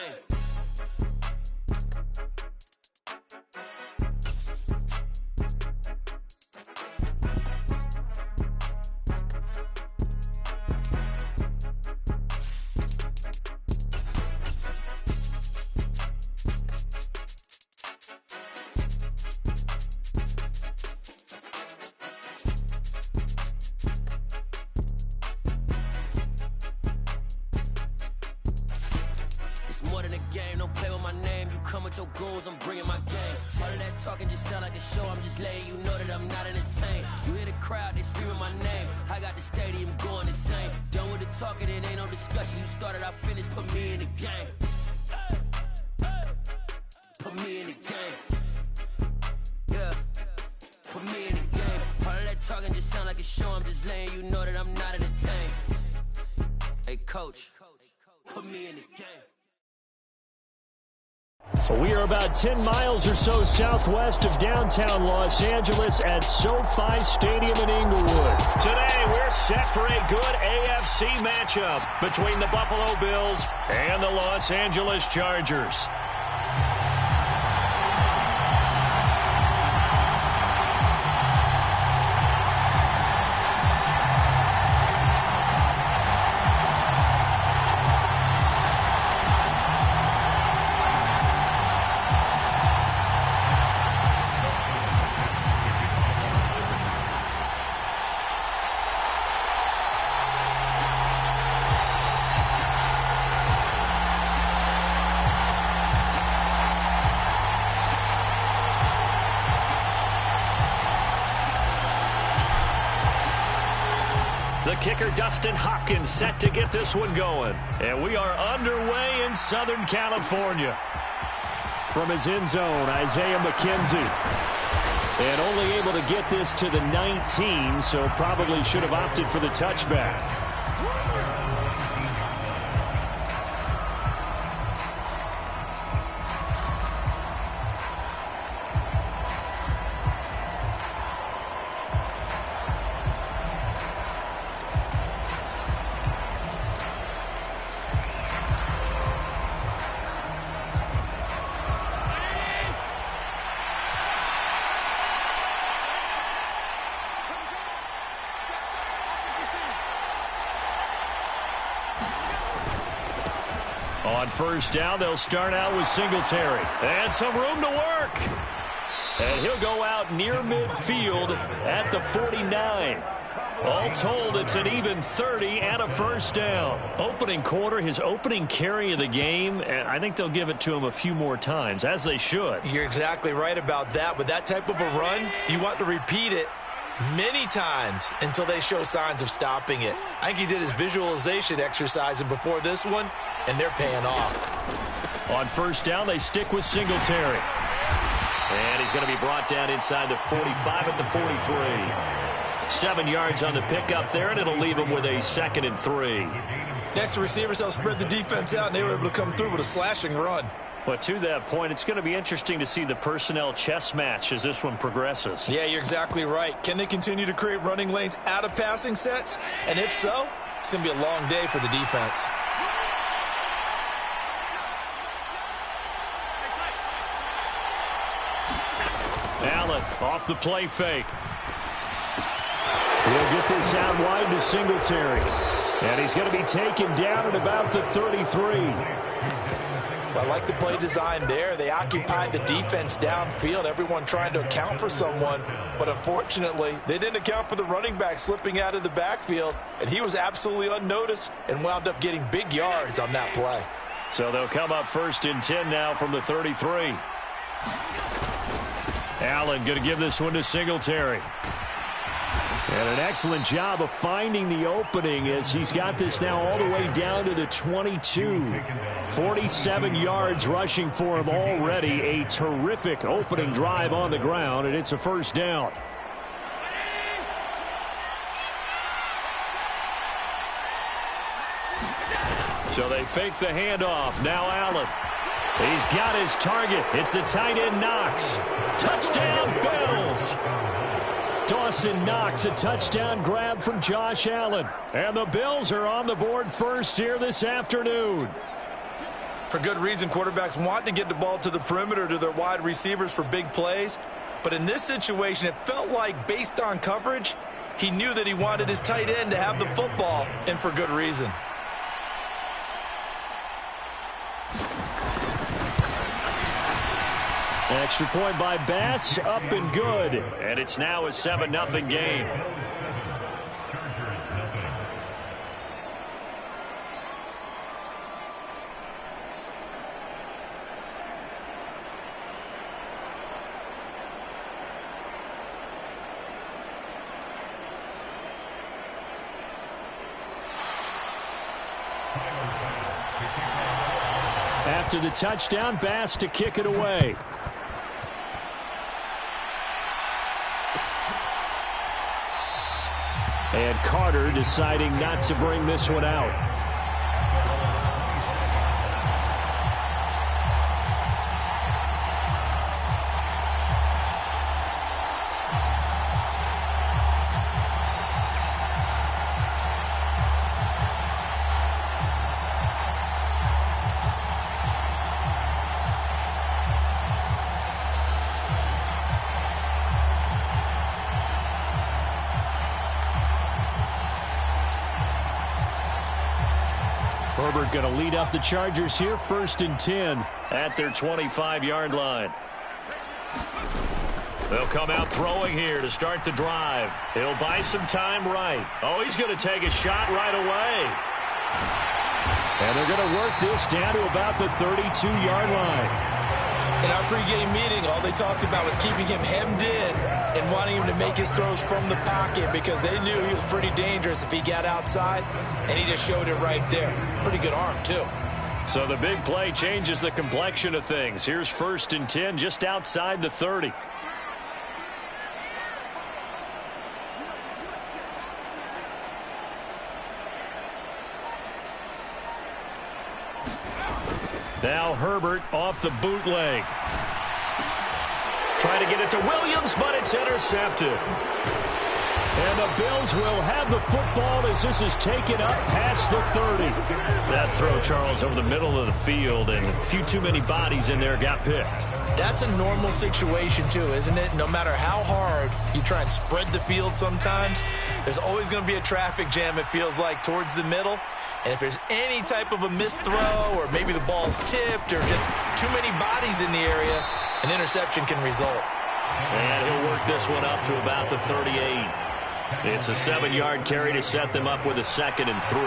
Speaker 7: Your goals, I'm bringing my game. All of that talking just sound like a show, I'm just letting you know that I'm not entertained. You hear the crowd, they screaming my name. I got the stadium going insane. Done with the talking, it ain't no discussion. You started, I finished, put me in the game. Put me in the game. Yeah, put me in the game. All of that talking just sound like a show, I'm just letting you know that I'm not entertained. Hey, coach, put me in the game.
Speaker 10: We are about 10 miles or so southwest of downtown Los Angeles at SoFi Stadium in Inglewood.
Speaker 1: Today, we're set for a good AFC matchup between the Buffalo Bills and the Los Angeles Chargers.
Speaker 10: The kicker, Dustin Hopkins, set to get this one going. And we are underway in Southern California. From his end zone, Isaiah McKenzie. And only able to get this to the 19, so probably should have opted for the touchback. On first down, they'll start out with Singletary. And some room to work. And he'll go out near midfield at the 49. All told, it's an even 30 and a first down. Opening quarter, his opening carry of the game, and I think they'll give it to him a few more times, as they should.
Speaker 11: You're exactly right about that. With that type of a run, you want to repeat it many times until they show signs of stopping it. I think he did his visualization exercise before this one, and they're paying off.
Speaker 10: On first down, they stick with Singletary. And he's going to be brought down inside the 45 at the 43. 7 yards on the pickup there, and it'll leave him with a 2nd and 3.
Speaker 11: Next, the receivers helped spread the defense out, and they were able to come through with a slashing run.
Speaker 10: But to that point, it's going to be interesting to see the personnel chess match as this one progresses.
Speaker 11: Yeah, you're exactly right. Can they continue to create running lanes out of passing sets? And if so, it's going to be a long day for the defense.
Speaker 10: Allen off the play fake. He'll get this out wide to Singletary. And he's going to be taken down at about the 33.
Speaker 2: I like the play design there. They occupied the defense downfield, everyone trying to account for someone. But unfortunately, they didn't account for the running back slipping out of the backfield. And he was absolutely unnoticed and wound up getting big yards on that play.
Speaker 10: So they'll come up 1st and 10 now from the 33. Allen going to give this one to Singletary. And an excellent job of finding the opening as he's got this now all the way down to the 22. 47 yards rushing for him already. A terrific opening drive on the ground, and it's a 1st down. So they fake the handoff. Now Allen. He's got his target. It's the tight end Knox. Touchdown, Bills. Dawson Knox, a touchdown grab from Josh Allen. And the Bills are on the board first here this afternoon.
Speaker 11: For good reason, quarterbacks want to get the ball to the perimeter to their wide receivers for big plays. But in this situation, it felt like based on coverage, he knew that he wanted his tight end to have the football, and for good reason.
Speaker 10: Extra point by Bass, up and good. And it's now a 7-0 game. After the touchdown, Bass to kick it away. And Carter deciding not to bring this one out. Herbert going to lead up the Chargers here, 1st and 10 at their 25-yard line. They'll come out throwing here to start the drive. He'll buy some time right. Oh, he's going to take a shot right away. And they're going to work this down to about the 32-yard line.
Speaker 11: In our pregame meeting, all they talked about was keeping him hemmed in and wanting him to make his throws from the pocket because they knew he was pretty dangerous if he got outside, and he just showed it right there. Pretty good arm, too.
Speaker 10: So the big play changes the complexion of things. Here's 1st and 10 just outside the 30. Now Herbert off the bootleg. Trying to get it to Williams, but it's intercepted. And the Bills will have the football as this is taken up past the 30. That throw, Charles, over the middle of the field, and a few too many bodies in there got picked.
Speaker 11: That's a normal situation, too, isn't it? No matter how hard you try and spread the field sometimes, there's always going to be a traffic jam, it feels like, towards the middle. And if there's any type of a missed throw or maybe the ball's tipped or just too many bodies in the area, an interception can result.
Speaker 10: And he'll work this one up to about the 38. It's a 7-yard carry to set them up with a 2nd and 3.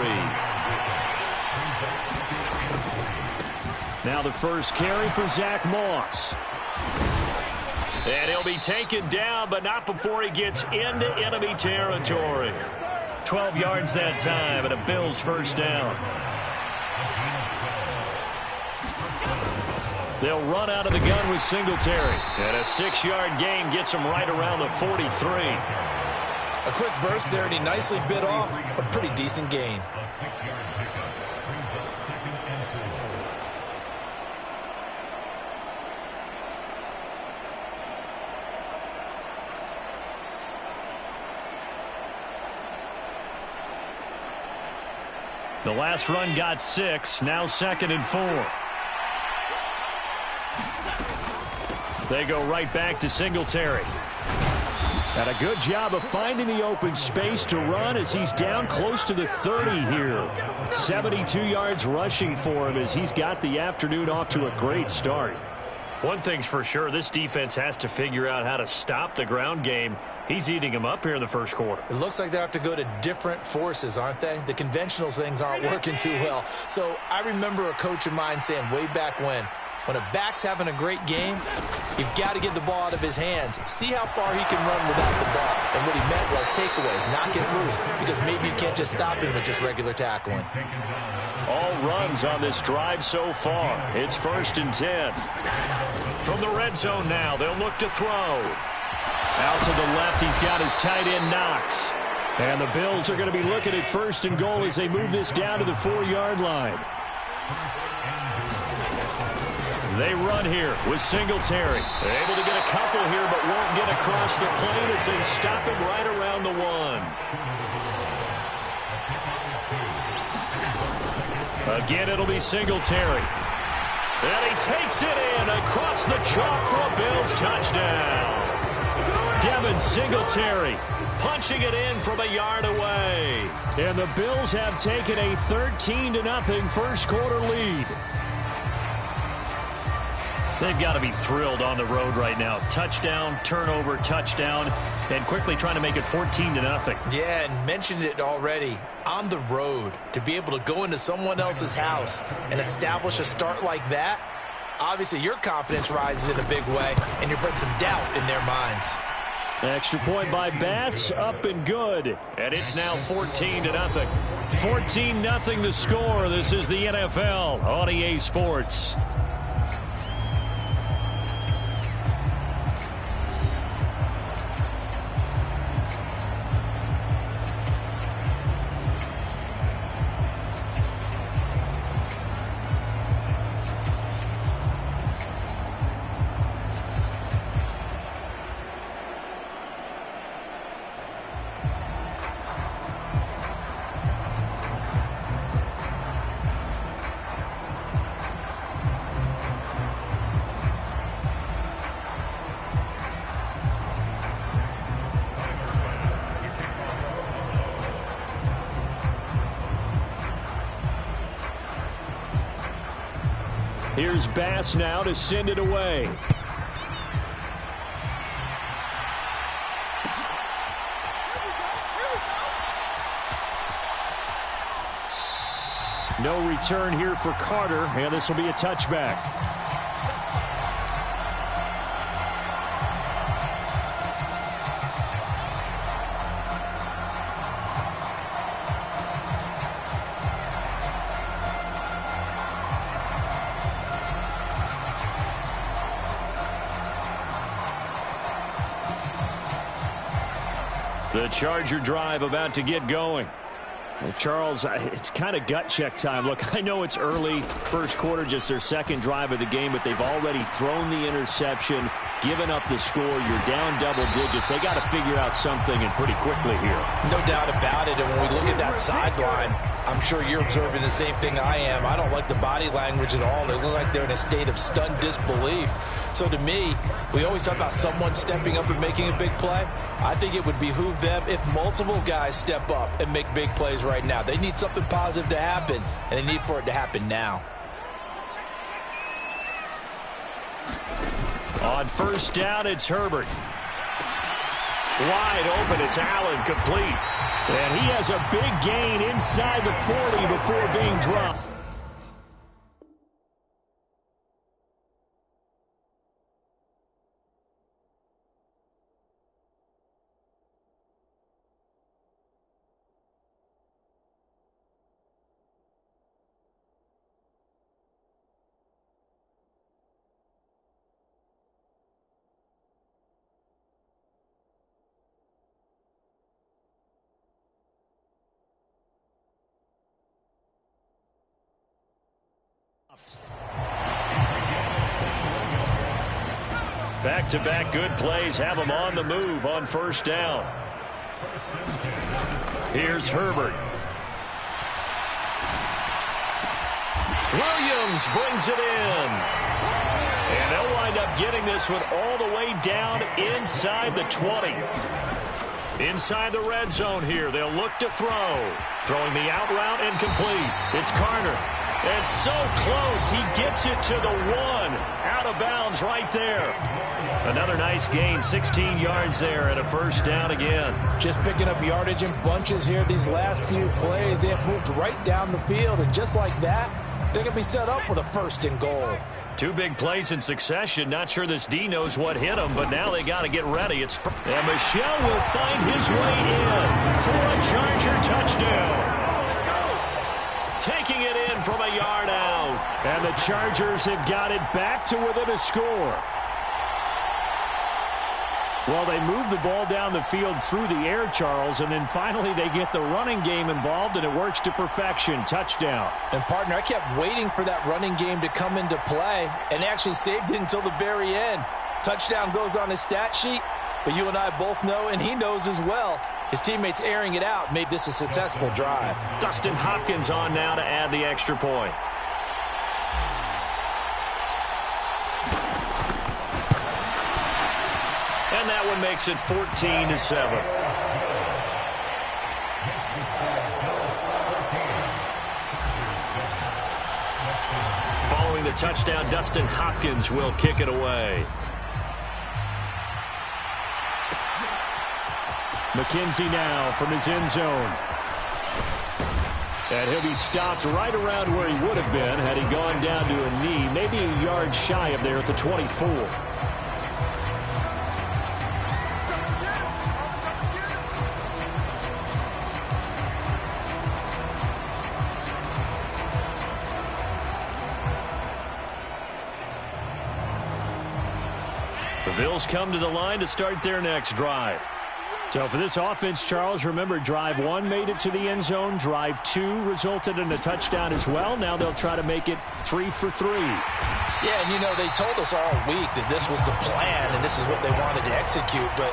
Speaker 10: Now the first carry for Zach Moss. And he'll be taken down, but not before he gets into enemy territory. 12 yards that time, and a Bills 1st down. They'll run out of the gun with Singletary. And a 6-yard gain gets him right around the 43.
Speaker 11: A quick burst there, and he nicely bit off a pretty decent gain.
Speaker 10: The last run got 6. Now 2nd and 4. They go right back to Singletary. And a good job of finding the open space to run as he's down close to the 30 here. 72 yards rushing for him as he's got the afternoon off to a great start.
Speaker 1: One thing's for sure, this defense has to figure out how to stop the ground game. He's eating them up here in the first quarter.
Speaker 2: It looks like they have to go to different forces, aren't they? The conventional things aren't working too well. So I remember a coach of mine saying way back when a back's having a great game, you've got to get the ball out of his hands. See how far he can run without the ball. And what he meant was takeaways, not get loose, because maybe you can't just stop him with just regular tackling.
Speaker 10: All runs on this drive so far. It's 1st and 10.
Speaker 1: From the red zone now, they'll look to throw.
Speaker 10: Out to the left, he's got his tight end Knox. And the Bills are going to be looking at 1st and goal as they move this down to the 4-yard line. They run here with Singletary. They're able to get a couple here, but won't get across the plane as they stop him right around the 1. Again, it'll be Singletary. And he takes it in across the chalk for a Bills touchdown. Devin Singletary punching it in from a yard away. And the Bills have taken a 13-0 first quarter lead. They've got to be thrilled on the road right now. Touchdown, turnover, touchdown, and quickly trying to make it 14-0.
Speaker 2: Yeah, and mentioned it already. On the road, to be able to go into someone else's house and establish a start like that, obviously your confidence rises in a big way, and you bring some doubt in their minds.
Speaker 10: Extra point by Bass, up and good. And it's now 14-0. 14-0 the score. This is the NFL on EA Sports. Here's Bass now to send it away. No return here for Carter, and this will be a touchback. The Charger drive about to get going. Well, Charles, it's kind of gut check time. Look, I know it's early, first quarter, just their second drive of the game, but they've already thrown the interception, given up the score. You're down double digits. They got to figure out something, and pretty quickly here.
Speaker 2: No doubt about it. And when we look at that sideline, I'm sure you're observing the same thing I am. I don't like the body language at all. They look like they're in a state of stunned disbelief. So to me, we always talk about someone stepping up and making a big play. I think it would behoove them if multiple guys step up and make big plays right now. They need something positive to happen, and they need for it to happen now.
Speaker 10: On first down, it's Herbert. Wide open, it's Allen, complete. And he has a big gain inside the 40 before being dropped. Back-to-back good plays have them on the move on first down. Here's Herbert. Williams brings it in. And they'll wind up getting this one all the way down inside the 20. Inside the red zone here. They'll look to throw. Throwing the out route and complete. It's Carter. And so close. He gets it to the 1. Out of bounds right there. Another nice gain. 16 yards there and a first down again.
Speaker 2: Just picking up yardage in bunches here. These last few plays, they have moved right down the field. And just like that, they're going to be set up with a first and goal.
Speaker 10: 2 big plays in succession. Not sure this D knows what hit him, but now they got to get ready. And Michel will find his way in for a Charger touchdown. Taking it in from a yard out. And the Chargers have got it back to within a score.
Speaker 15: Well, they move the ball down the field through the air, Charles, and then finally they get the running game involved, and it works to perfection. Touchdown.
Speaker 2: And, partner, I kept waiting for that running game to come into play, and actually saved it until the very end. Touchdown goes on his stat sheet, but you and I both know, and he knows as well, his teammates airing it out made this a successful drive.
Speaker 10: Dustin Hopkins on now to add the extra point. And that one makes it 14-7. Following the touchdown, Dustin Hopkins will kick it away.
Speaker 15: McKenzie now from his end zone. And he'll be stopped right around where he would have been had he gone down to a knee, maybe a yard shy of there at the 24.
Speaker 10: The Bills come to the line to start their next drive.
Speaker 15: So for this offense, Charles, remember, drive 1 made it to the end zone. Drive 2 resulted in a touchdown as well. Now they'll try to make it 3 for 3.
Speaker 2: Yeah, and, you know, they told us all week that this was the plan and this is what they wanted to execute. But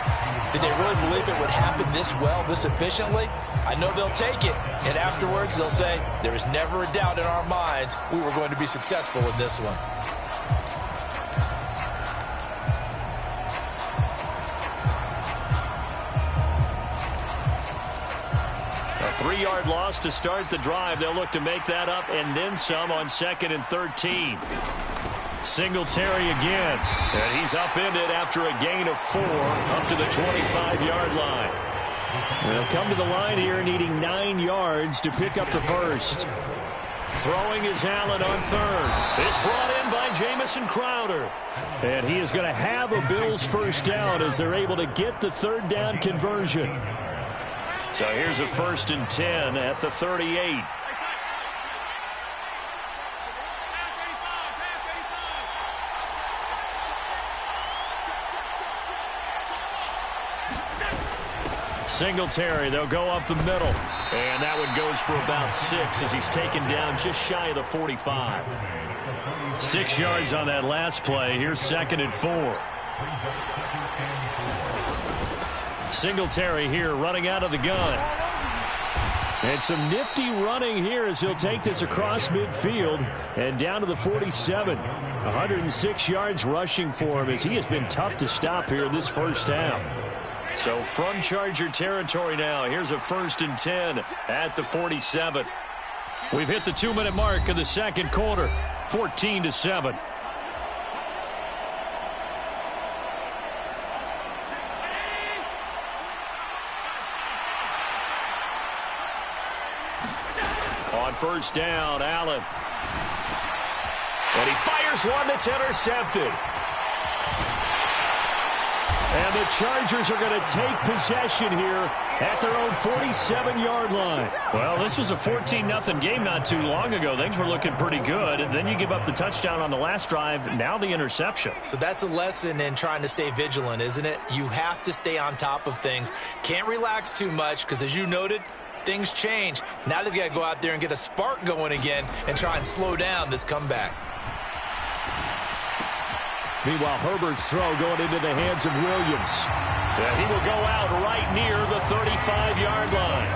Speaker 2: did they really believe it would happen this well, this efficiently? I know they'll take it. And afterwards, they'll say, there was never a doubt in our minds we were going to be successful in this one.
Speaker 10: A 3-yard loss to start the drive. They'll look to make that up and then some on 2nd and 13. Singletary again. And he's upended after a gain of 4 up to the 25-yard line. They'll come to the line here needing 9 yards to pick up the first. Throwing is Allen on 3rd. It's brought in by Jamison Crowder.
Speaker 15: And he is going to have a Bills first down as they're able to get the 3rd down conversion.
Speaker 10: So here's a 1st and 10 at the 38. Singletary, they'll go up the middle. And that one goes for about 6 as he's taken down just shy of the 45. 6 yards on that last play. Here's 2nd and 4. Singletary here running out of the gun.
Speaker 15: And some nifty running here as he'll take this across midfield and down to the 47. 106 yards rushing for him as he has been tough to stop here in this first half.
Speaker 10: So from Charger territory now, here's a 1st and 10 at the 47. We've hit the 2-minute mark of the second quarter, 14-7. On 1st down, Allen. And he fires one that's intercepted.
Speaker 15: And the Chargers are going to take possession here at their own 47-yard line.
Speaker 10: Well, this was a 14-0 game not too long ago. Things were looking pretty good. And then you give up the touchdown on the last drive. Now the interception.
Speaker 2: So that's a lesson in trying to stay vigilant, isn't it? You have to stay on top of things. Can't relax too much because, as you noted, things change. Now they've got to go out there and get a spark going again and try and slow down this comeback.
Speaker 15: Meanwhile, Herbert's throw going into the hands of Williams.
Speaker 10: Yeah, he will go out right near the 35-yard line.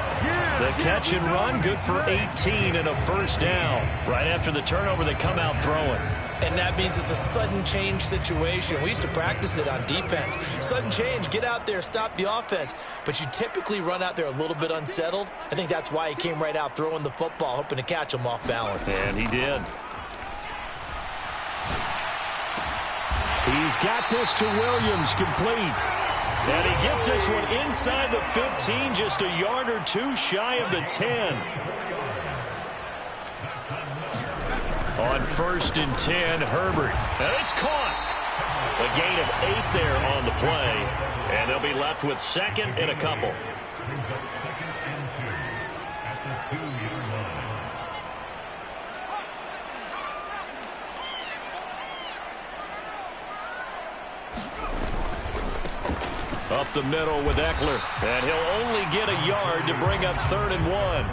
Speaker 15: The catch and run, good for 18 and a first down. Right after the turnover, they come out throwing.
Speaker 2: And that means it's a sudden change situation. We used to practice it on defense. Sudden change, get out there, stop the offense. But you typically run out there a little bit unsettled. I think that's why he came right out throwing the football, hoping to catch him off balance.
Speaker 15: And he did. He's got this to Williams, complete. And he gets this one inside the 15, just a yard or two shy of the 10. On 1st and 10, Herbert. And it's caught. A gain of 8 there on the play. And they'll be left with 2nd and a couple.
Speaker 5: Brings up 2nd and 2 at the 2-yard line.
Speaker 15: Up the middle with Eckler. And he'll only get a yard to bring up 3rd and 1.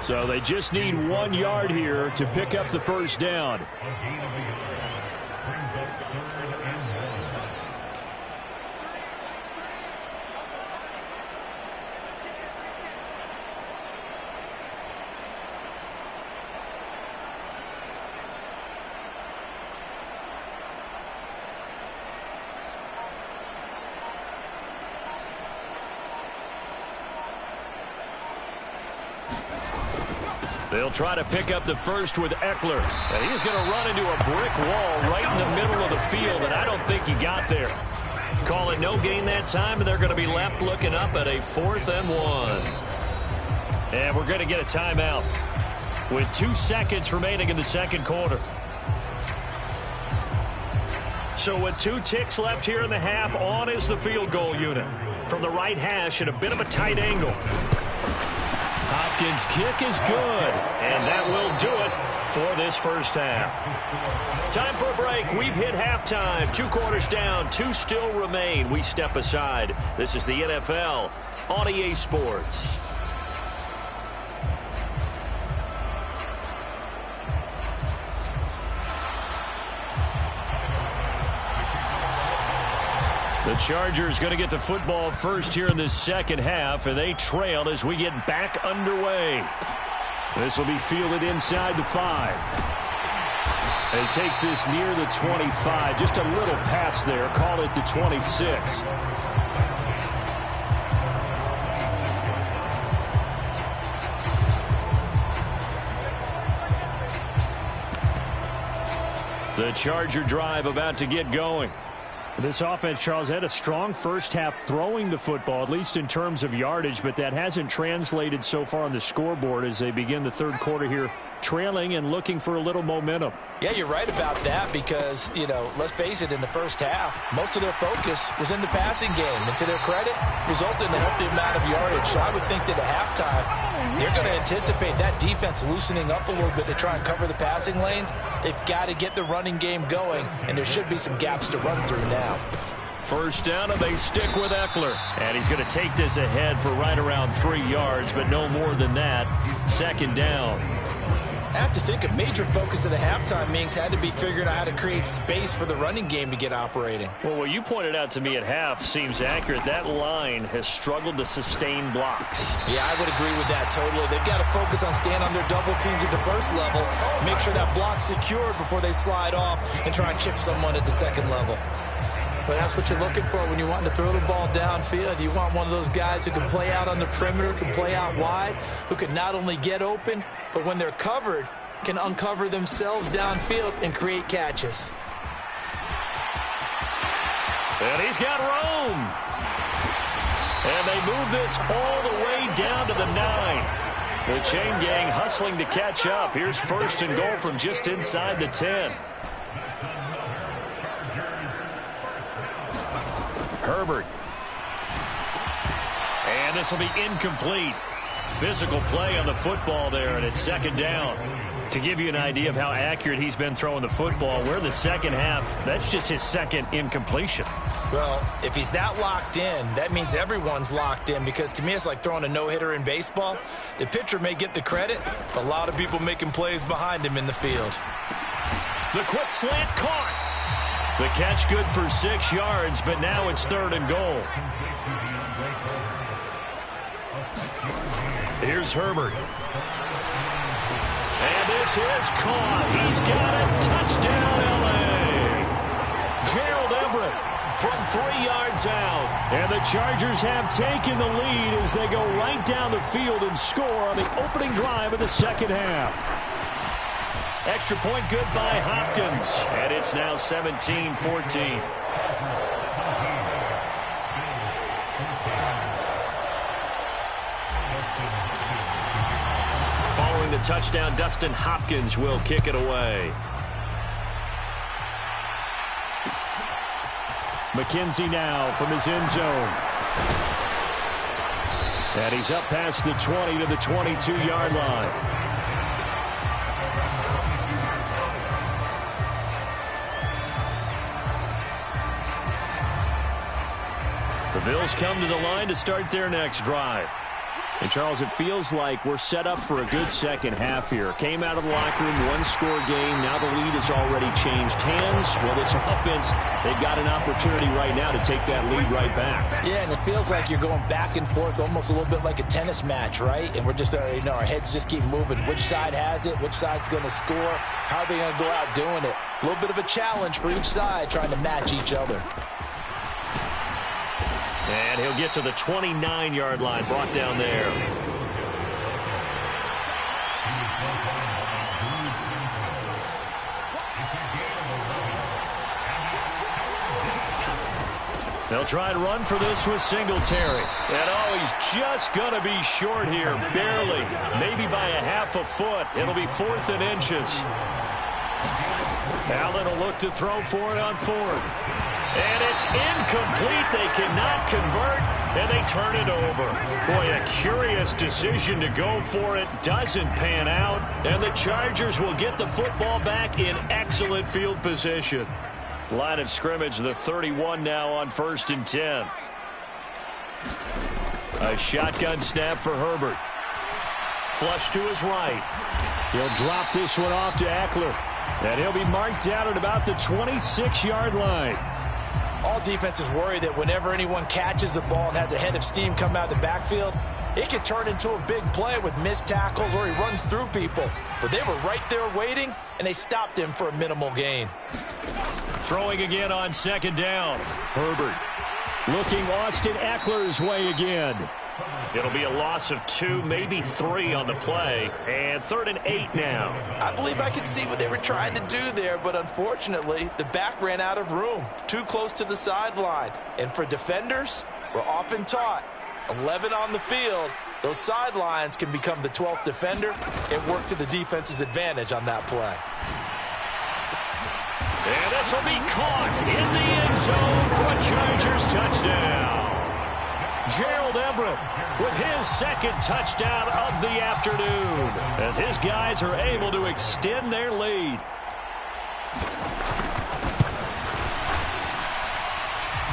Speaker 15: So they just need 1 yard here to pick up the first down.
Speaker 5: A gain of a yard. Brings up 3rd and
Speaker 15: 1. They'll try to pick up the first with Eckler. And he's going to run into a brick wall right in the middle of the field, and I don't think he got there. Call it no gain that time, and they're going to be left looking up at a 4th and 1. And we're going to get a timeout with 2 seconds remaining in the second quarter. So with 2 ticks left here in the half, on is the field goal unit. From the right hash at a bit of a tight angle. Hopkins' kick is good, and that will do it for this first half. Time for a break. We've hit halftime. 2 quarters down, 2 still remain. We step aside. This is the NFL on EA Sports. The Chargers going to get the football first here in the second half, and they trail as we get back underway. This will be fielded inside the 5. And he takes this near the 25. Just a little pass there. Call it the 26. The Charger drive about to get going.
Speaker 16: This offense, Charles, had a strong first half throwing the football, at least in terms of yardage, but that hasn't translated so far on the scoreboard as they begin the third quarter here, trailing and looking for a little momentum.
Speaker 2: Yeah, you're right about that because, you know, let's face it, in the first half, most of their focus was in the passing game. And to their credit, resulted in a healthy amount of yardage. So I would think that at halftime, they're going to anticipate that defense loosening up a little bit to try and cover the passing lanes. They've got to get the running game going, and there should be some gaps to run through now.
Speaker 15: First down, and they stick with Eckler. And he's going to take this ahead for right around 3 yards, but no more than that. Second down.
Speaker 2: I have to think a major focus of the halftime meetings had to be figuring out how to create space for the running game to get operating.
Speaker 15: Well, what you pointed out to me at half seems accurate. That line has struggled to sustain blocks.
Speaker 2: Yeah, I would agree with that totally. They've got to focus on staying on their double teams at the first level, make sure that block's secured before they slide off and try and chip someone at the second level. But that's what you're looking for when you want to throw the ball downfield. You want one of those guys who can play out on the perimeter, can play out wide, who can not only get open, but when they're covered, can uncover themselves downfield and create catches.
Speaker 15: And he's got room. And they move this all the way down to the 9. The chain gang hustling to catch up. Here's first and goal from just inside the 10. Herbert. And this will be incomplete. Physical play on the football there, and it's second down. To give you an idea of how accurate he's been throwing the football, we're in the second half. That's just his second incompletion.
Speaker 2: Well, if he's that locked in, that means everyone's locked in, because to me it's like throwing a no-hitter in baseball. The pitcher may get the credit, a lot of people making plays behind him in the field.
Speaker 15: The quick slant caught. The catch good for 6 yards, but now it's third and goal.
Speaker 10: Here's Herbert. And this is caught. He's got it. Touchdown, L.A. Gerald Everett from 3 yards out. And the Chargers have taken the lead as they go right down the field and score on the opening drive of the second half. Extra point good by Hopkins. And it's now 17-14. Following the touchdown, Dustin Hopkins will kick it away. McKenzie now from his end zone. And he's up past the 20 to the 22-yard line. The Bills come to the line to start their next drive. And, Charles, it feels like we're set up for a good second half here. Came out of the locker room, one-score game. Now the lead has already changed hands. Well, this offense, they've got an opportunity right now to take that lead right back.
Speaker 2: Yeah, and it feels like you're going back and forth almost a little bit like a tennis match, right? And we're just, our heads just keep moving. Which side has it? Which side's going to score? How are they going to go out doing it? A little bit of a challenge for each side trying to match each other.
Speaker 10: And he'll get to the 29-yard line, brought down there. They'll try and run for this with Singletary. And, he's just going to be short here, barely. Maybe by a half a foot. It'll be 4th and inches. Allen will look to throw for it on 4th. And it's incomplete. They cannot convert, and they turn it over. Boy, a curious decision to go for it. Doesn't pan out, and the Chargers will get the football back in excellent field position. Line of scrimmage, the 31 now on 1st and 10. A shotgun snap for Herbert. Flush to his right. He'll drop this one off to Eckler, and he'll be marked down at about the 26-yard line.
Speaker 2: All defenses worry that whenever anyone catches the ball and has a head of steam come out of the backfield, it could turn into a big play with missed tackles or he runs through people. But they were right there waiting, and they stopped him for a minimal gain.
Speaker 10: Throwing again on 2nd down. Herbert looking Austin Eckler's way again. It'll be a loss of 2, maybe 3 on the play. And 3rd and 8 now.
Speaker 2: I believe I could see what they were trying to do there, but unfortunately, the back ran out of room. Too close to the sideline. And for defenders, we're often taught, 11 on the field, those sidelines can become the 12th defender and work to the defense's advantage on that play.
Speaker 10: And this will be caught in the end zone for a Chargers touchdown. Gerald Everett with his 2nd touchdown of the afternoon as his guys are able to extend their lead.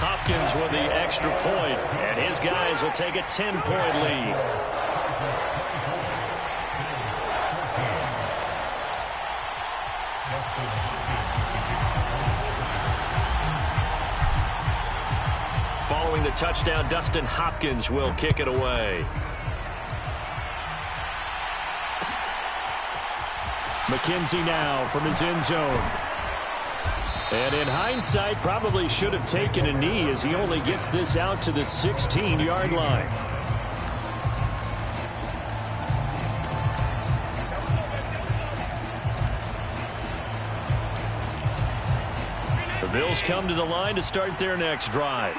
Speaker 10: Hopkins with the extra point, and his guys will take a 10-point lead. Following the touchdown, Dustin Hopkins will kick it away. McKenzie now from his end zone. And in hindsight, probably should have taken a knee as he only gets this out to the 16-yard line. The Bills come to the line to start their next drive.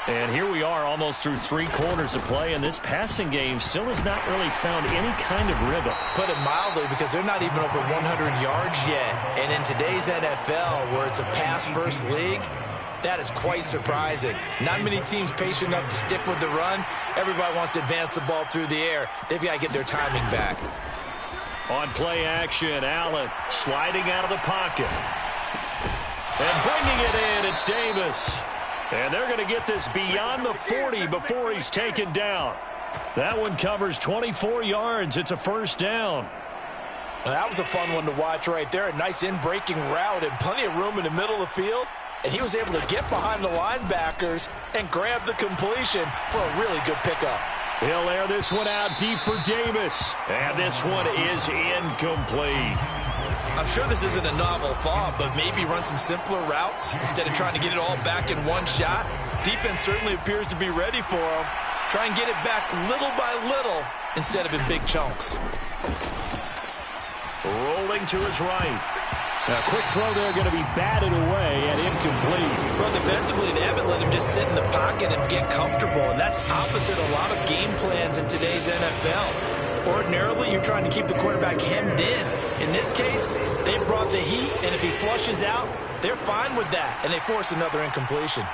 Speaker 10: And here we are almost through 3 quarters of play, and this passing game still has not really found any kind of rhythm.
Speaker 2: Put it mildly, because they're not even over 100 yards yet. And in today's NFL, where it's a pass-first league, that is quite surprising. Not many teams patient enough to stick with the run. Everybody wants to advance the ball through the air. They've got to get their timing back.
Speaker 10: On play action, Allen sliding out of the pocket. And bringing it in, it's Davis. And they're going to get this beyond the 40 before he's taken down. That one covers 24 yards. It's a 1st down.
Speaker 2: Now, that was a fun one to watch right there. A nice in-breaking route and plenty of room in the middle of the field. And he was able to get behind the linebackers and grab the completion for a really good pickup.
Speaker 15: He'll air this one out deep for Davis. And this one is incomplete.
Speaker 11: I'm sure this isn't a novel thought, but maybe run some simpler routes instead of trying to get it all back in one shot. Defense certainly appears to be ready for him. Try and get it back little by little instead of in big chunks.
Speaker 15: Rolling to his right. A quick throw there going to be batted away and incomplete.
Speaker 11: Well, defensively, they haven't let him just sit in the pocket and get comfortable, and that's opposite a lot of game plans in today's NFL. Ordinarily, you're trying to keep the quarterback hemmed in. In this case, they brought the heat, and if he flushes out, they're fine with that, and they force another incompletion.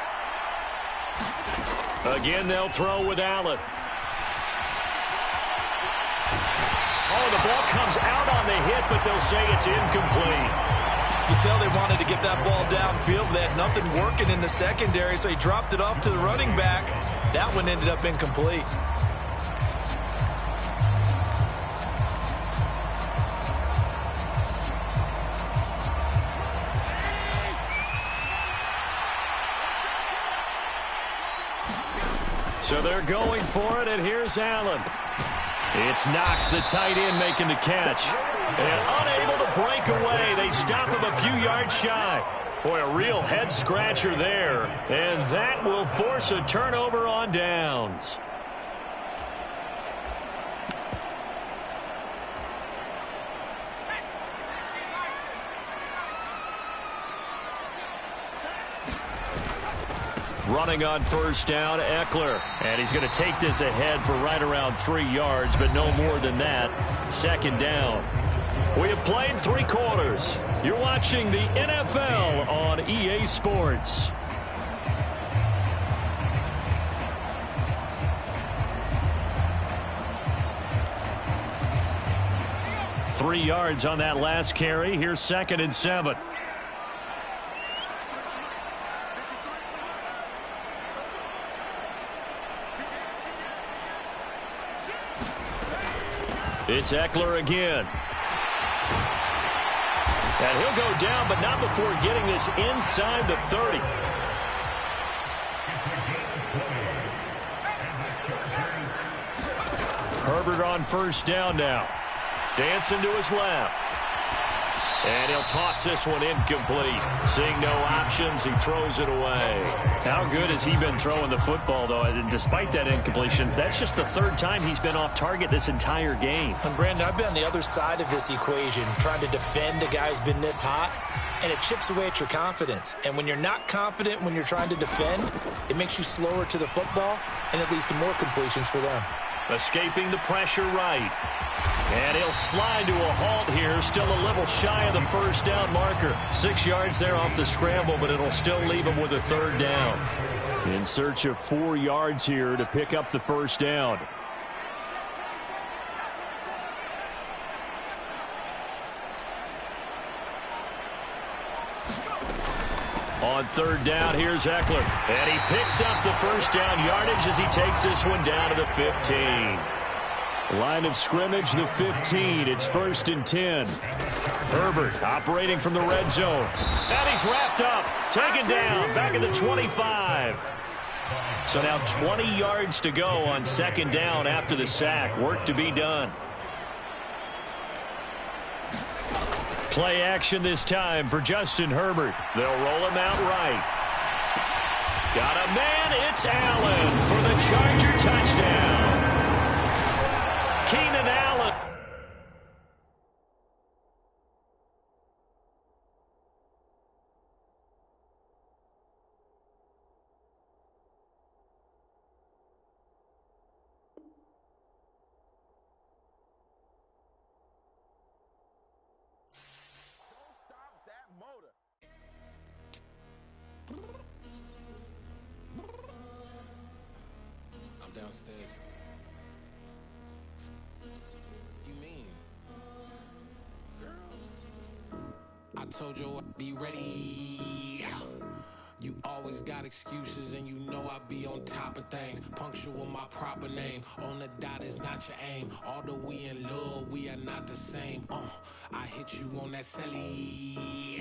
Speaker 15: Again, they'll throw with Allen. Oh, the ball comes out on the hit, but they'll say it's incomplete.
Speaker 11: You can tell they wanted to get that ball downfield. They had nothing working in the secondary, so he dropped it off to the running back. That one ended up incomplete.
Speaker 15: So they're going for it, and here's Allen. It's Knox, the tight end, making the catch. And unable to break away. They stop him a few yards shy. Boy, a real head-scratcher there. And that will force a turnover on downs. Running on first down, Eckler. And he's going to take this ahead for right around 3 yards, but no more than that. Second down. We have played 3 quarters. You're watching the NFL on EA Sports. Three yards on that last carry. Here's 2nd and 7. It's Eckler again. And he'll go down, but not before getting this inside the 30. Herbert on first down now. Dancing to his left. And he'll toss this one incomplete. Seeing no options, he throws it away. How good has he been throwing the football, though? And despite that incompletion, that's just the 3rd time he's been off target this entire game.
Speaker 11: And Brandon, I've been on the other side of this equation, trying to defend a guy who's been this hot, and it chips away at your confidence. And when you're not confident when you're trying to defend, it makes you slower to the football, and it leads to more completions for them.
Speaker 15: Escaping the pressure right. And he'll slide to a halt here. Still a little shy of the first down marker. 6 yards there off the scramble, but it'll still leave him with a 3rd down. In search of 4 yards here to pick up the first down. On 3rd down, here's Eckler. And he picks up the first down yardage as he takes this one down to the 15. Line of scrimmage, the 15. It's 1st and 10. Herbert operating from the red zone. And he's wrapped up. Taken down. Back at the 25. So now 20 yards to go on 2nd down after the sack. Work to be done. Play action this time for Justin Herbert. They'll roll him out right. Got a man. It's Allen for the Charger touchdown. Keenan Allen.
Speaker 17: I'm downstairs. You mean? Girl, I told you I'd be ready. You always got excuses and you know I be on top of things. Punctual my proper name. On the dot is not your aim. Although we in love, we are not the same. I hit you on that celly.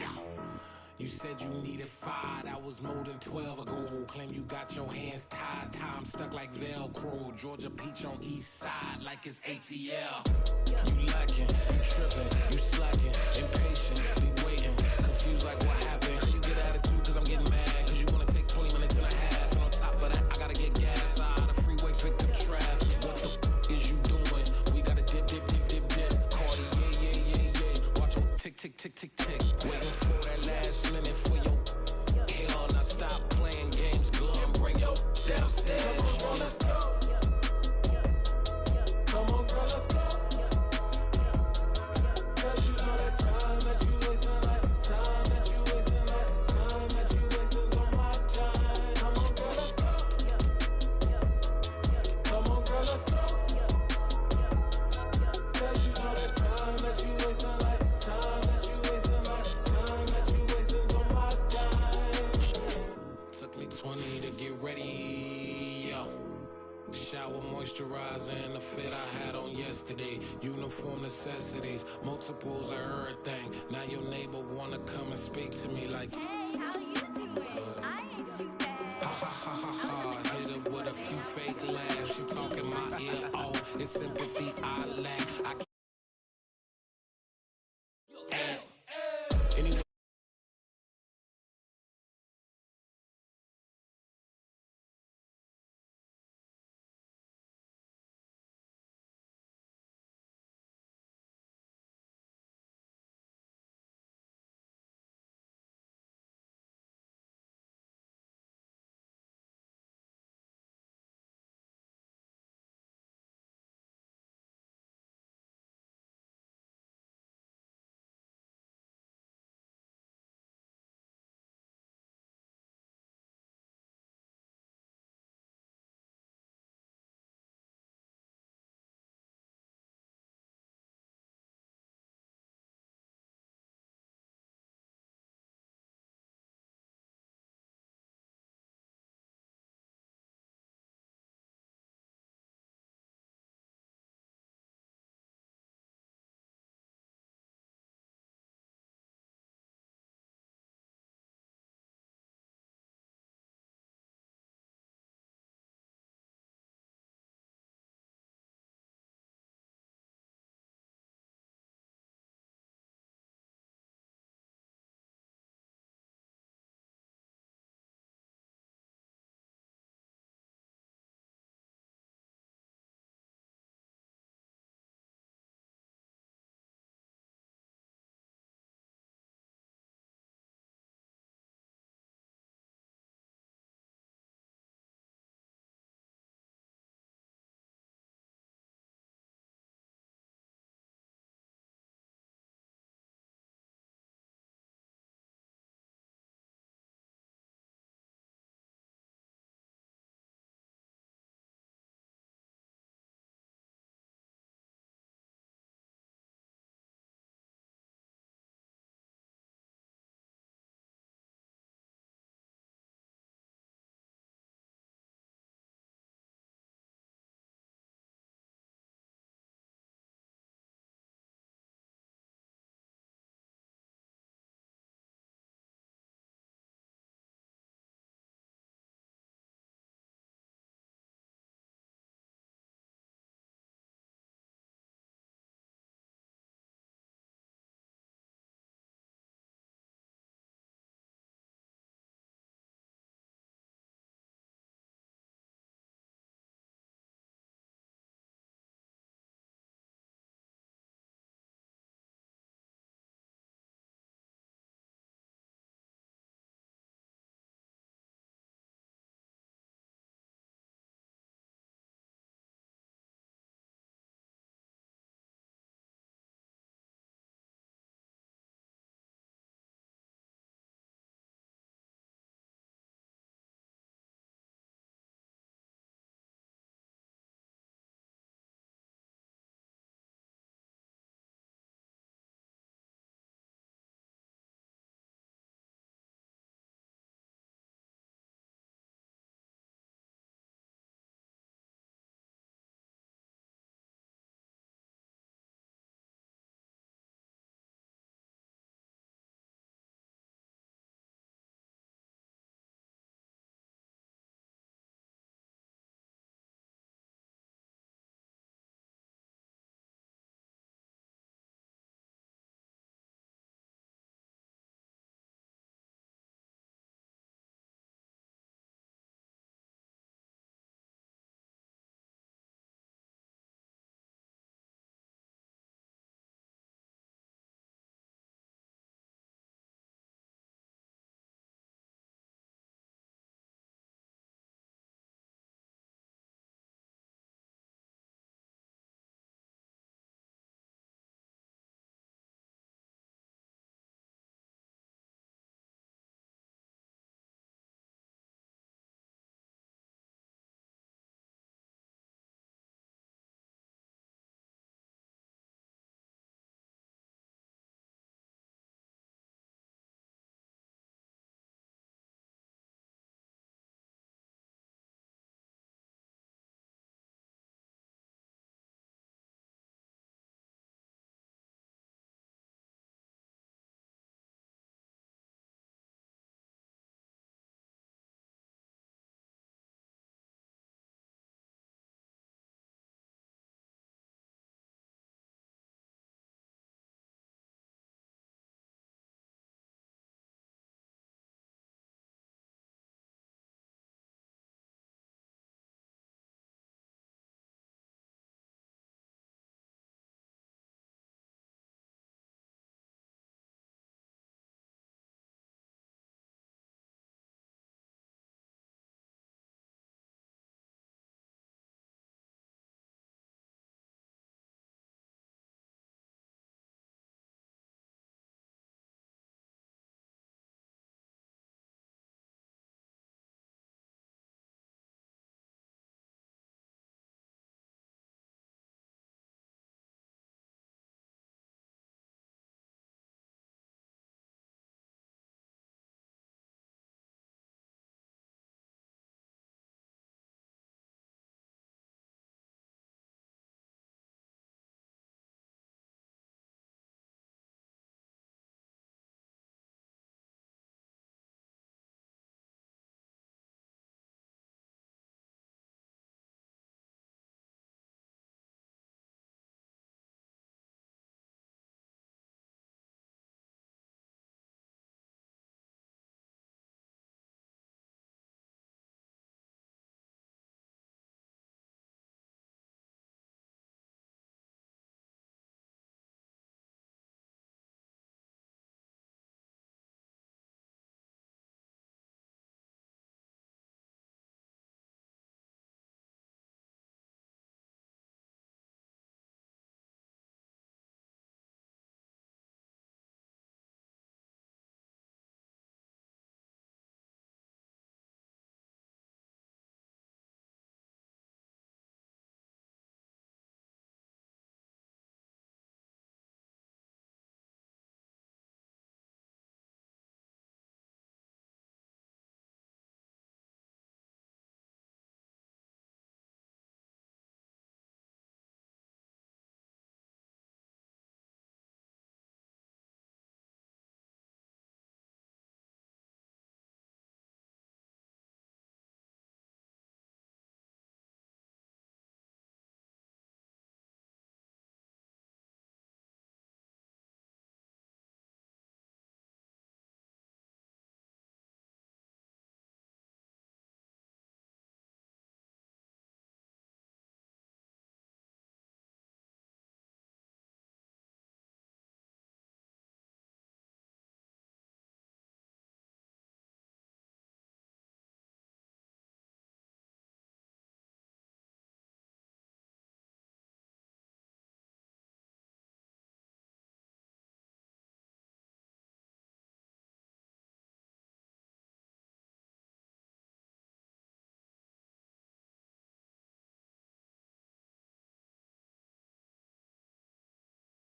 Speaker 17: You said you needed 5, that was more than 12 ago. Claim you got your hands tied, time stuck like Velcro. Georgia Peach on east side like it's ATL. You lacking, you tripping, you slacking, impatient, be waiting, confused like what happened. How you get attitude cause I'm getting mad, cause you wanna take 20 minutes and a half. And on top of that, I gotta get gas out of the freeway, pick up traffic. What the is you doing? We gotta dip, Cardi, yeah. Watch your tick, waiting for that last minute for your hell. Now stop playing games, go and bring your downstairs. Come on, let's go. Come on, girl, let's go. Cause you know that time that you wasting, like time that you wasting, like time that you wasting on my time. Come on, girl, let's go. Come on, girl, let's go. Cause you know that time that you wasting, like time that you wasting, like time that you wasting on my time. Took me 20 to get ready, yo. Shower, moisturizer, and the fit I had on yesterday. Uniform necessities, multiples of everything. Now your neighbor wanna come and speak to me like, hey, how you doing? I ain't too bad. Ha. Hit her with a few fake laughs. She talking my ear off. It's sympathy I lack.